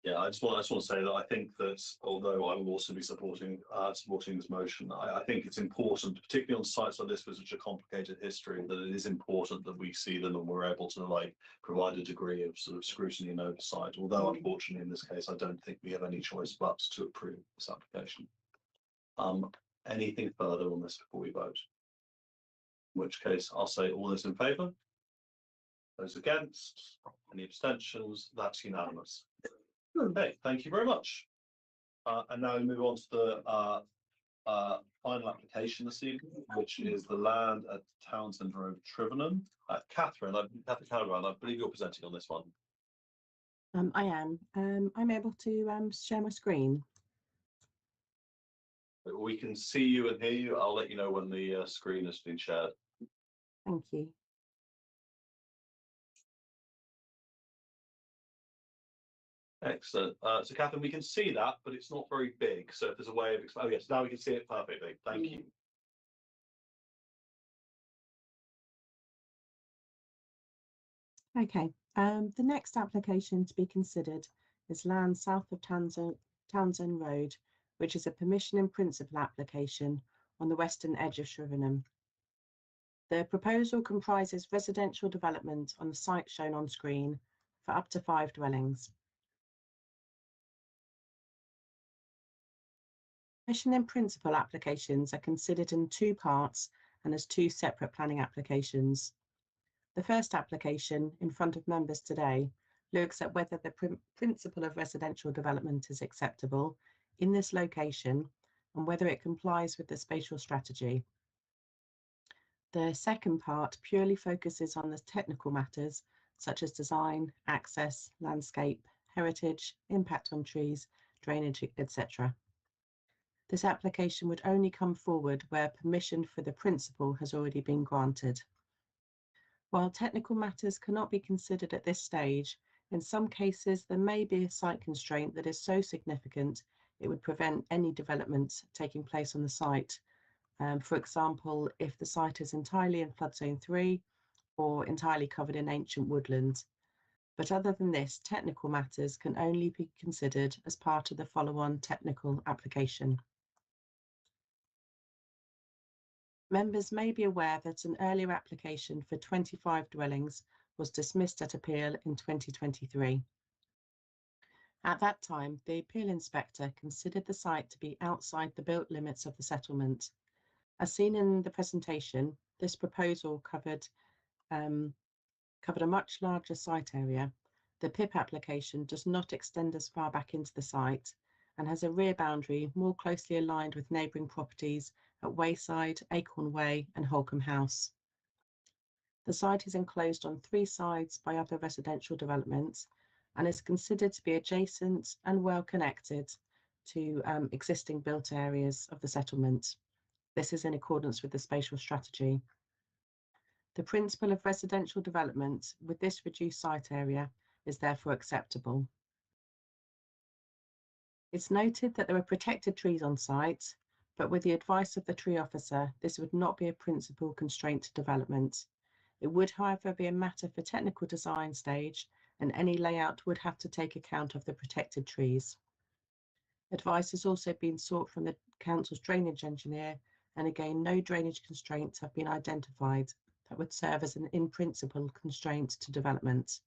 Yeah, I just want to say that I think that although I will also be supporting this motion, I think it's important, particularly on sites like this with such a complicated history, that it is important that we see them and we're able to provide a degree of sort of scrutiny and oversight. Although unfortunately in this case I don't think we have any choice but to approve this application. Anything further on this before we vote? In which case I'll say all those in favour, those against, any abstentions, that's unanimous. Okay, thank you very much. And now we move on to the final application this evening, which is the land at Townsend Road, Trivenham. Catherine Canavan, I believe you're presenting on this one. I am. I'm able to share my screen. We can see you and hear you. I'll let you know when the screen has been shared. Thank you. Excellent. So Catherine, we can see that, but it's not very big. So if there's a way of, oh yes, now we can see it perfectly. Thank you. Okay. The next application to be considered is land south of Townsend Road, which is a permission in principle application on the western edge of Shrivenham. The proposal comprises residential development on the site shown on screen for up to 5 dwellings. Permission in principle applications are considered in 2 parts and as 2 separate planning applications. The first application in front of members today looks at whether the principle of residential development is acceptable in this location and whether it complies with the spatial strategy. The second part purely focuses on the technical matters such as design, access, landscape, heritage, impact on trees, drainage, etc. This application would only come forward where permission for the principle has already been granted. While technical matters cannot be considered at this stage, in some cases there may be a site constraint that is so significant it would prevent any development taking place on the site. For example, if the site is entirely in flood zone 3 or entirely covered in ancient woodland. But other than this, technical matters can only be considered as part of the follow-on technical application. Members may be aware that an earlier application for 25 dwellings was dismissed at appeal in 2023. At that time, the appeal inspector considered the site to be outside the built limits of the settlement. As seen in the presentation, this proposal covered a much larger site area. The PIP application does not extend as far back into the site and has a rear boundary more closely aligned with neighbouring properties at Wayside, Acorn Way and Holcombe House. The site is enclosed on 3 sides by other residential developments and is considered to be adjacent and well connected to existing built areas of the settlement. This is in accordance with the spatial strategy. The principle of residential development with this reduced site area is therefore acceptable. It's noted that there are protected trees on site, but with the advice of the tree officer, this would not be a principal constraint to development. It would, however, be a matter for technical design stage, and any layout would have to take account of the protected trees. Advice has also been sought from the council's drainage engineer, and again, no drainage constraints have been identified that would serve as an in-principle constraint to development.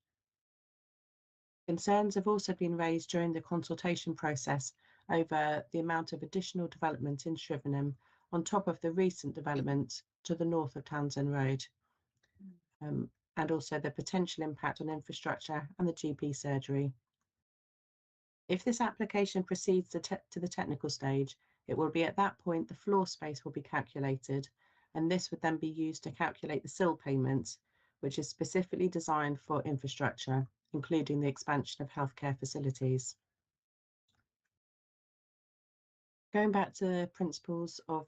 Concerns have also been raised during the consultation process over the amount of additional development in Shrivenham on top of the recent development to the north of Townsend Road, and also the potential impact on infrastructure and the GP surgery. If this application proceeds to the technical stage, it will be at that point the floor space will be calculated, and this would then be used to calculate the sill payment, which is specifically designed for infrastructure, including the expansion of healthcare facilities. Going back to the principles of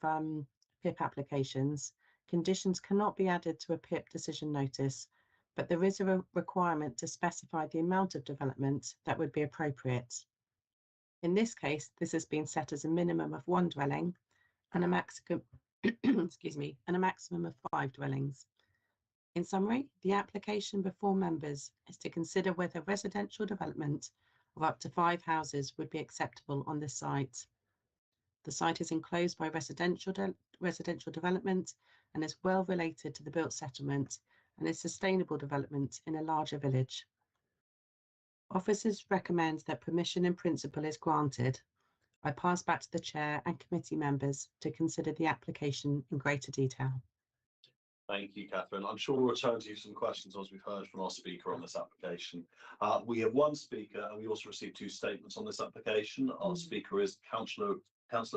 PIP applications, conditions cannot be added to a PIP decision notice, but there is a requirement to specify the amount of development that would be appropriate. In this case, this has been set as a minimum of 1 dwelling and a maximum, and a maximum of 5 dwellings. In summary, the application before members is to consider whether residential development of up to 5 houses would be acceptable on this site. The site is enclosed by residential development and is well related to the built settlement and is sustainable development in a larger village. Officers recommend that permission in principle is granted. I pass back to the chair and committee members to consider the application in greater detail. Thank you, Catherine. I'm sure we'll return to you some questions as we've heard from our speaker on this application. We have one speaker, and we also received 2 statements on this application. Our speaker is Councillor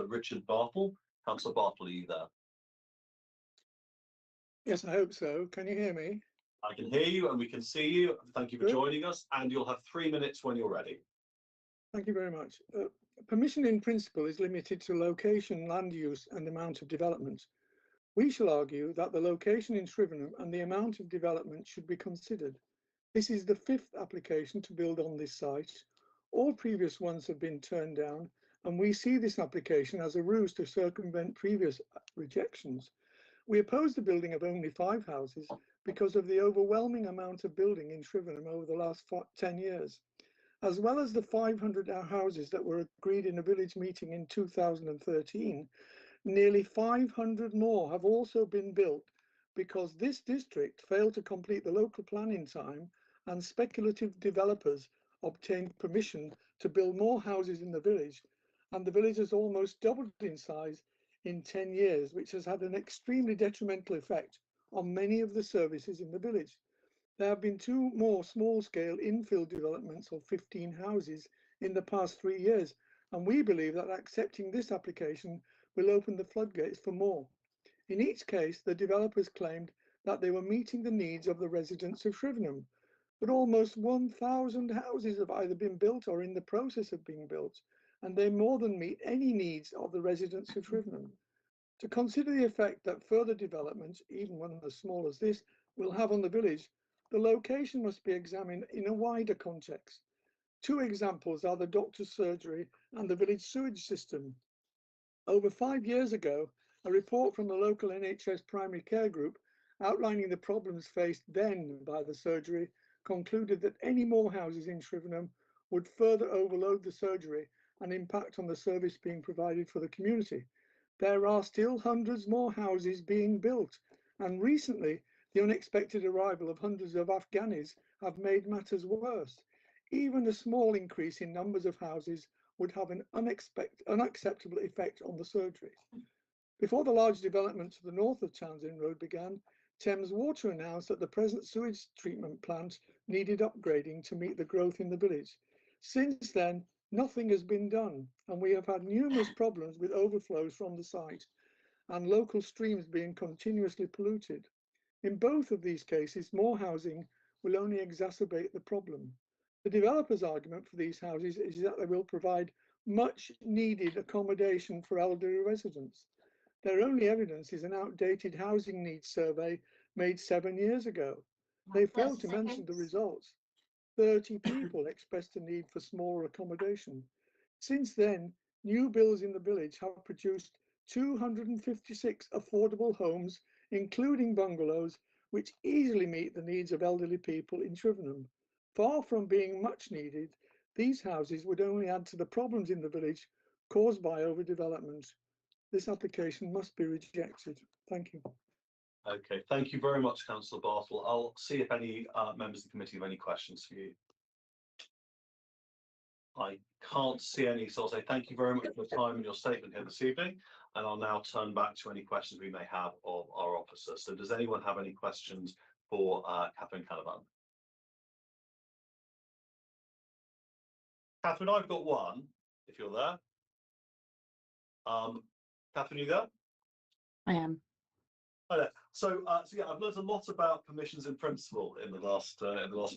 Richard Bartle. Councillor Bartle, are you there? Yes, I hope so. Can you hear me? I can hear you and we can see you. Thank you for joining us, and you'll have 3 minutes when you're ready. Thank you very much. Permission in principle is limited to location, land use and amount of development. We shall argue that the location in Shrivenham and the amount of development should be considered. This is the 5th application to build on this site. All previous ones have been turned down, and we see this application as a ruse to circumvent previous rejections. We oppose the building of only 5 houses because of the overwhelming amount of building in Shrivenham over the last 10 years. As well as the 500 houses that were agreed in a village meeting in 2013, nearly 500 more have also been built because this district failed to complete the local plan in time, and speculative developers obtained permission to build more houses in the village, and the village has almost doubled in size in 10 years, which has had an extremely detrimental effect on many of the services in the village. There have been 2 more small-scale infill developments of 15 houses in the past 3 years, and we believe that accepting this application will open the floodgates for more. In each case, the developers claimed that they were meeting the needs of the residents of Shrivenham, but almost 1,000 houses have either been built or in the process of being built, and they more than meet any needs of the residents of Shrivenham. To consider the effect that further development, even one as small as this, will have on the village, the location must be examined in a wider context. 2 examples are the doctor's surgery and the village sewage system. Over 5 years ago, a report from the local NHS primary care group outlining the problems faced then by the surgery concluded that any more houses in Shrivenham would further overload the surgery and impact on the service being provided for the community. There are still hundreds more houses being built, and recently the unexpected arrival of hundreds of Afghanis have made matters worse. Even a small increase in numbers of houses would have an unacceptable effect on the surgery. Before the large development to the north of Townsend Road began, Thames Water announced that the present sewage treatment plant needed upgrading to meet the growth in the village. Since then, nothing has been done, and we have had numerous problems with overflows from the site and local streams being continuously polluted. In both of these cases, more housing will only exacerbate the problem. The developer's argument for these houses is that they will provide much needed accommodation for elderly residents. Their only evidence is an outdated housing needs survey made 7 years ago. They failed to mention the results. 30 people expressed a need for smaller accommodation. Since then, new builds in the village have produced 256 affordable homes, including bungalows, which easily meet the needs of elderly people in Shrivenham. Far from being much needed, these houses would only add to the problems in the village, caused by overdevelopment. This application must be rejected. Thank you. Okay, thank you very much, Councillor Bartle. I'll see if any members of the committee have any questions for you. I can't see any, so I'll say thank you very much for your time and your statement here this evening, and I'll now turn back to any questions we may have of our officer. So does anyone have any questions for Catherine Canavan? Catherine, I've got one, if you're there. Catherine, you there? I am. Hi. So yeah, I've learned a lot about permissions in principle in the last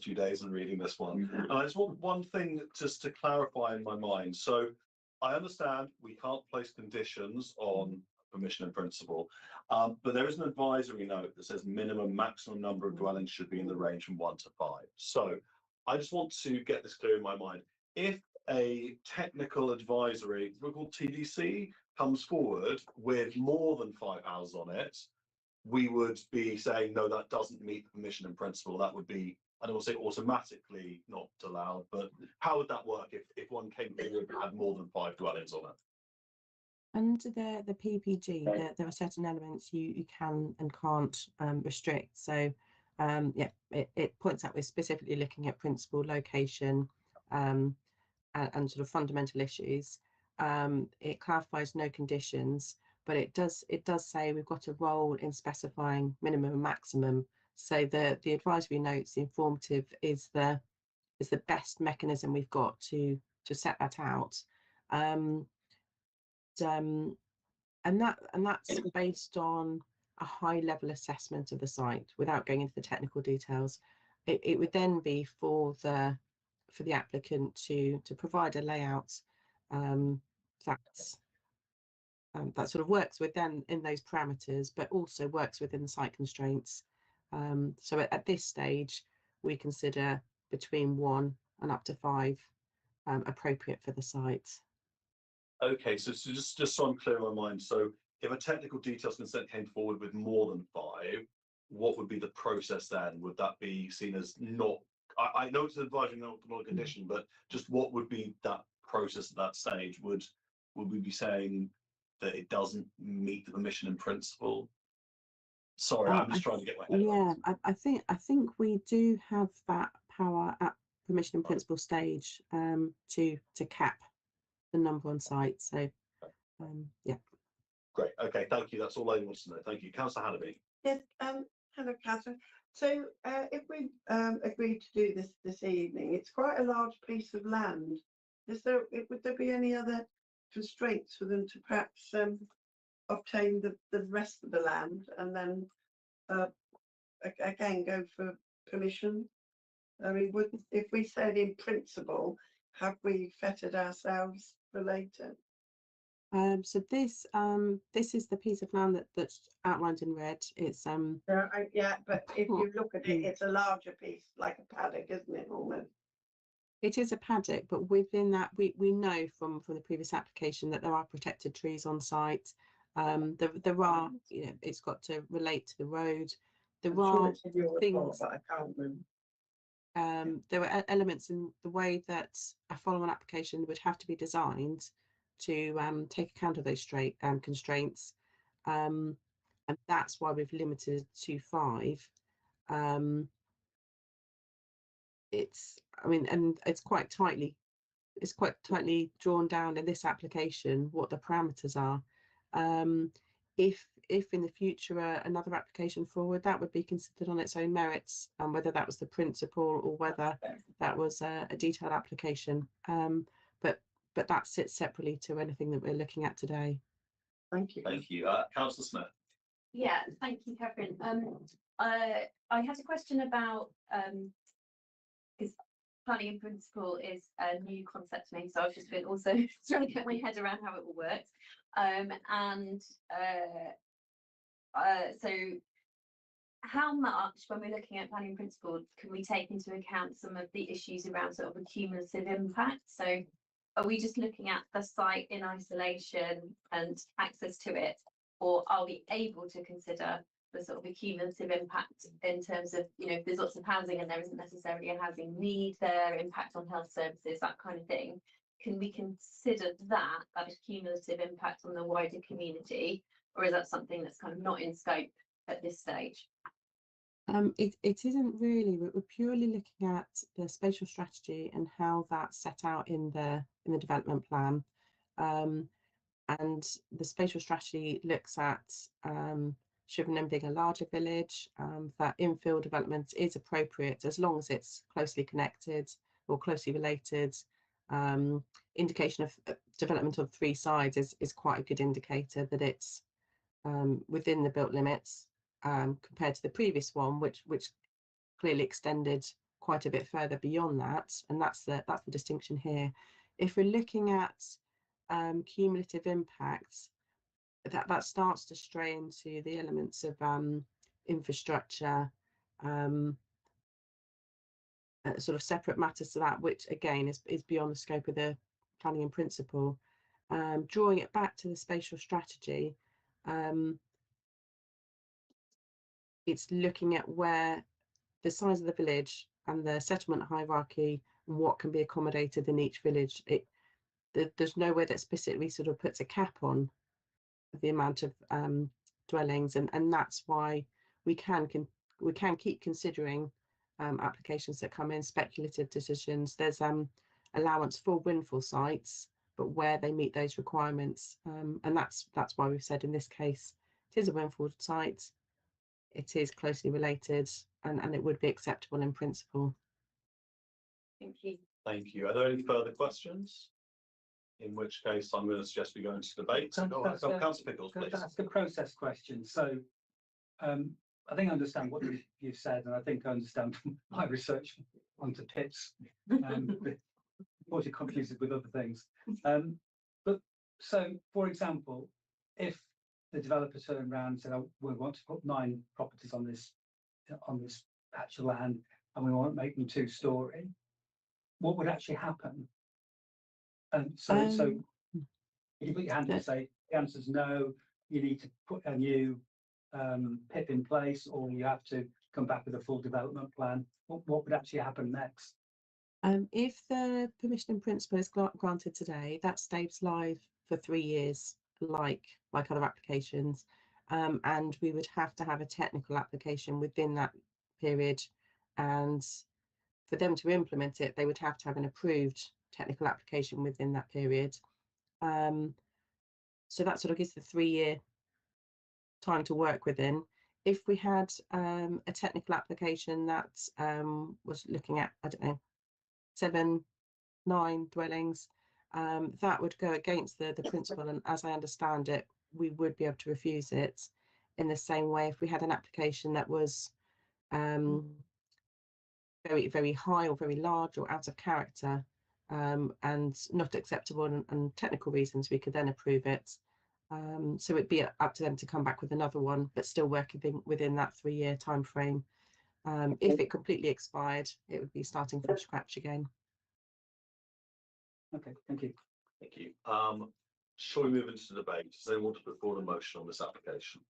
few days and reading this one. And I just want one thing just to clarify in my mind. So I understand we can't place conditions on permission in principle, but there is an advisory note that says maximum number of dwellings should be in the range from 1 to 5. So I just want to get this clear in my mind. If a technical advisory, we're called TDC, comes forward with more than 5 houses on it, we would be saying, no, that doesn't meet the permission in principle. That would be, I don't want to say automatically not allowed, but how would that work if one came forward and had more than 5 dwellings on it? Under the PPG, there are certain elements you can and can't restrict. So yeah, it points out we're specifically looking at principal, location, and sort of fundamental issues. It clarifies no conditions, but it does say we've got a role in specifying minimum and maximum. So the advisory notes, the informative, is the best mechanism we've got to set that out. And that's based on a high level assessment of the site without going into the technical details. It would then be for the applicant to provide a layout that sort of works with them in those parameters, but also works within the site constraints. So at this stage, we consider between 1 and up to 5 appropriate for the site. Okay, so just so I'm clear in my mind, so if a technical details consent came forward with more than 5, what would be the process then? Would that be seen as not? I know it's an advisory, not a condition, but just what would be that process at that stage? Would we be saying that it doesn't meet the permission in principle? Sorry, I'm just trying to get my head around. Yeah, I think we do have that power at permission in principle stage to cap the number on site. So yeah. Great. Okay, thank you. That's all I wanted to know. Thank you, Councillor Hannaby. Yes. Hello, Catherine. So if we agree to do this evening, it's quite a large piece of land. Would there be any other constraints for them to perhaps obtain the rest of the land and then again go for permission? I mean, if we said in principle, have we fettered ourselves for later? So this is the piece of land that's outlined in red. It's yeah, but if you look at it, it's a larger piece, like a paddock, isn't it? Almost. It is a paddock, but within that, we know from the previous application that there are protected trees on site. There are, you know, it's got to relate to the road. There are things. But I can't remember. There were elements in the way that a follow-on application would have to be designed to take account of those constraints, and that's why we've limited to 5. It's quite tightly drawn down in this application what the parameters are. If in the future another application forward, that would be considered on its own merits, and whether that was the principle or whether that was a detailed application. But that sits separately to anything that we're looking at today. Thank you. Thank you. Councillor Smith. Yeah, thank you, Catherine. I had a question about because planning in principle is a new concept to me, so I've just been also trying to get my head around how it all works. So how much, when we're looking at planning principle, can we take into account some of the issues around sort of a cumulative impact? So are we just looking at the site in isolation and access to it, or are we able to consider the sort of a cumulative impact in terms of, you know, if there's lots of housing and there isn't necessarily a housing need there, impact on health services, that kind of thing? can we consider that a cumulative impact on the wider community, or is that something that's kind of not in scope at this stage? It isn't really. We're purely looking at the spatial strategy and how that's set out in the development plan. And the spatial strategy looks at Shrivenham being a larger village, that infill development is appropriate as long as it's closely connected or closely related. Indication of development on 3 sides is quite a good indicator that it's within the built limits, compared to the previous one, which clearly extended quite a bit further beyond that, and that's the distinction here. If we're looking at cumulative impacts, that starts to stray into the elements of infrastructure, sort of separate matters to that, which again is beyond the scope of the planning in principle. Drawing it back to the spatial strategy, it's looking at where the size of the village and the settlement hierarchy and what can be accommodated in each village. There's nowhere that specifically sort of puts a cap on the amount of dwellings, and that's why we can keep considering applications that come in, speculative decisions. There's allowance for windfall sites, but where they meet those requirements, and that's why we've said in this case it is a windfall site, it is closely related, and it would be acceptable in principle. Thank you. Thank you. Are there any further questions? In which case, I'm going to suggest we go into debate. Councillor Pickles, please. That's the process question. So, I think I understand what you've said, and I think I understand from my research onto PIPs, or to confuse it with other things. But so, for example, if the developer turned around and said, "Oh, we want to put 9 properties on this patch of land, and we want to make them 2-storey," what would actually happen? So you put your hand up and say the answer is no, you need to put a new PIP in place, or you have to come back with a full development plan. What would actually happen next? If the permission in principle is granted today, that stays live for 3 years, like other applications, and we would have to have a technical application within that period, and for them to implement it, they would have to have an approved technical application within that period. So that sort of gives the 3-year time to work within. If we had a technical application that was looking at, I don't know, 7, 9 dwellings, that would go against the principle, and as I understand it, we would be able to refuse it. In the same way, if we had an application that was very, very high or very large or out of character, and not acceptable and technical reasons, we could then approve it. So it'd be up to them to come back with another one, but still working within that 3-year time frame. If it completely expired, it would be starting from scratch again. Okay, thank you. Thank you. Shall we move into the debate? Does anyone want to put forward a motion on this application?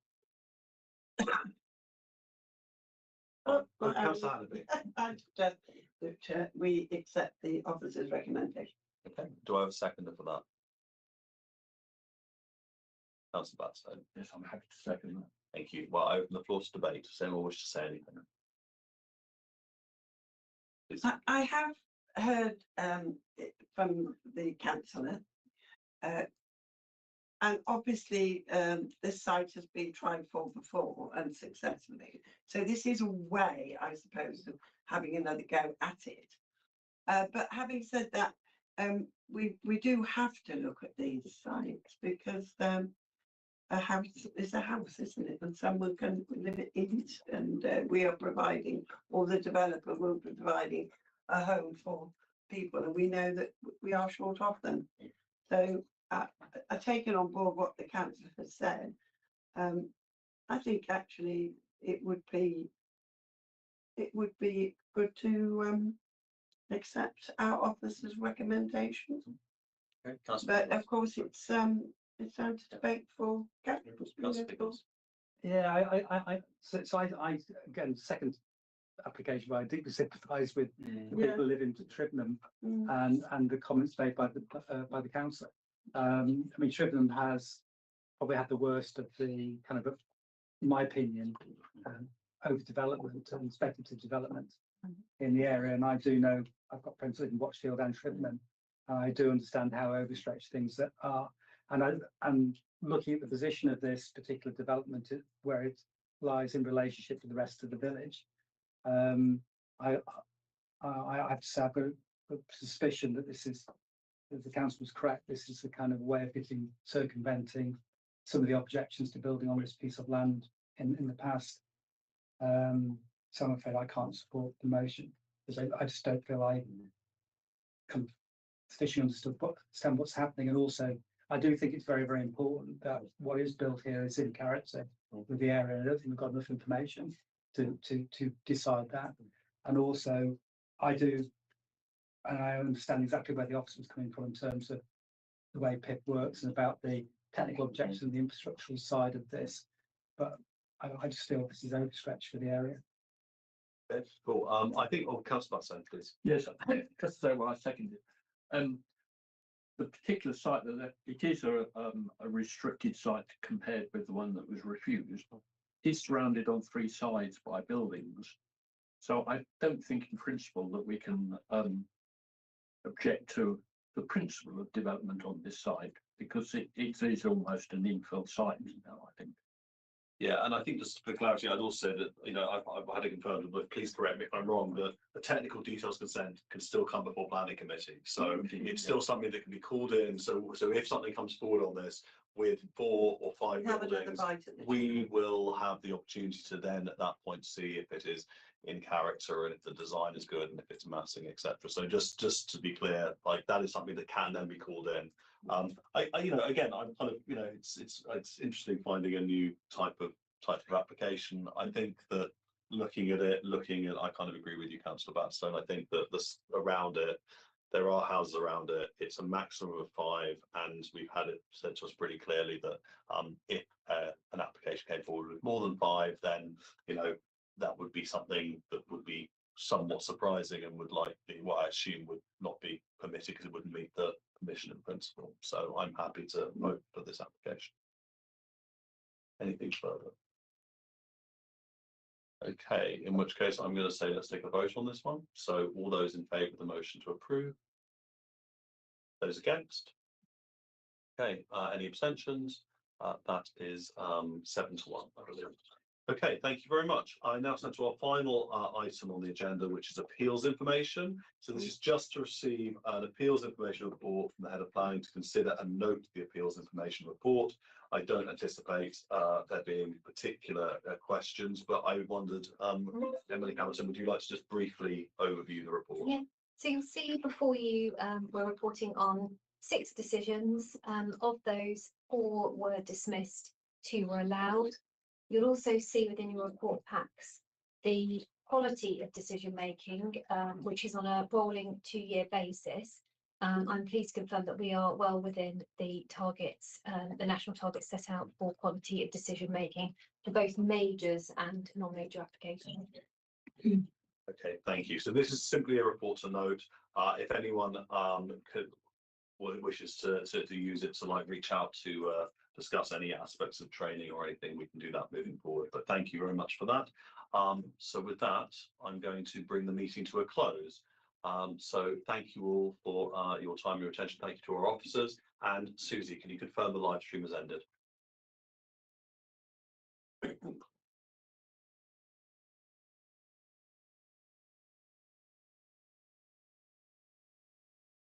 Councillor Hannaby. I suggest that we accept the officer's recommendation. Okay. Do I have a seconder for that? Councillor Batstone. Yes, I'm happy to second that. Thank you. Well, I open the floor to debate. Does anyone wish to say anything? Please. I have heard from the councillor, and obviously this site has been tried for before and successfully. So this is a way, I suppose, of having another go at it. But having said that, we do have to look at these sites, because a house is a house, isn't it? And someone can live in it, and we are providing, or the developer will be providing, a home for people, and we know that we are short of them. So I've taken on board what the council has said. I think actually it would be good to accept our officer's recommendations. Okay. But of course it's down to debate for council. Yeah, so I again second application, but I deeply sympathise with the Yeah. people living in Shrivenham and the comments made by the councillor. I mean, Shrivenham has probably had the worst of the kind of, in my opinion, overdevelopment and speculative development in the area. And I do know, I've got friends living in Watchfield and Shrivenham, and I do understand how overstretched things that are. And looking at the position of this particular development, where it lies in relationship to the rest of the village, I have to say I've got a suspicion that this is, if the council was correct, this is the kind of way of circumventing some of the objections to building on this piece of land in the past. So I'm afraid I can't support the motion because I just don't feel I can sufficiently understand what's happening. And also, I do think it's very, very important that what is built here is in character with the area. I don't think we've got enough information to decide that. And also, I do, and I understand exactly where the officer was coming from in terms of the way PIP works and about the technical objections and the infrastructural side of this. But I just feel this is overstretched for the area. Okay, cool. I think, Councillor Batson, please. Yes, just to say what I seconded. The particular site that it is a restricted site compared with the one that was refused, is surrounded on three sides by buildings. So I don't think in principle that we can object to the principle of development on this site, because it is almost an infill site now, I think. Yeah, and I think just for clarity, I'd also say that, you know, I've had it confirmed, but please correct me if I'm wrong, that the technical details consent can still come before planning committee. So it's still something that can be called in. So if something comes forward on this with 4 or 5 buildings, we will have the opportunity to then at that point see if it is in character and if the design is good and if it's massing, etc. So just to be clear, like that is something that can then be called in. You know, again, I'm kind of, you know, it's interesting finding a new type of application. I think that looking at, I kind of agree with you, Councillor Batstone. I think that this around it, there are houses around it. It's a maximum of 5, and we've had it said to us pretty clearly that if an application came forward with more than 5, then you know that would be something that would be somewhat surprising and would likely, what I assume, would not be permitted because it wouldn't meet the permission in principle. So I'm happy to vote for this application. Anything further? Okay, in which case I'm going to say let's take a vote on this one. So all those in favour of the motion to approve? Those against? Okay, any abstentions? That is 7 to 1, I believe. Okay, thank you very much. I now turn to our final item on the agenda, which is appeals information. So this is just to receive an appeals information report from the head of planning to consider and note the appeals information report. I don't anticipate there being particular questions, but I wondered, Emily Hamilton, would you like to just briefly overview the report? Yeah, so you'll see before you we're reporting on 6 decisions. Of those, 4 were dismissed, 2 were allowed. You'll also see within your report packs the quality of decision making, which is on a rolling 2-year basis. I'm pleased to confirm that we are well within the targets, the national targets set out for quality of decision making for both majors and non-major applications. Okay, thank you. So this is simply a report to note. If anyone wishes to use it to reach out to discuss any aspects of training or anything, we can do that moving forward. But thank you very much for that. So with that, I'm going to bring the meeting to a close. So thank you all for your time, your attention. Thank you to our officers. And Susie, can you confirm the live stream has ended?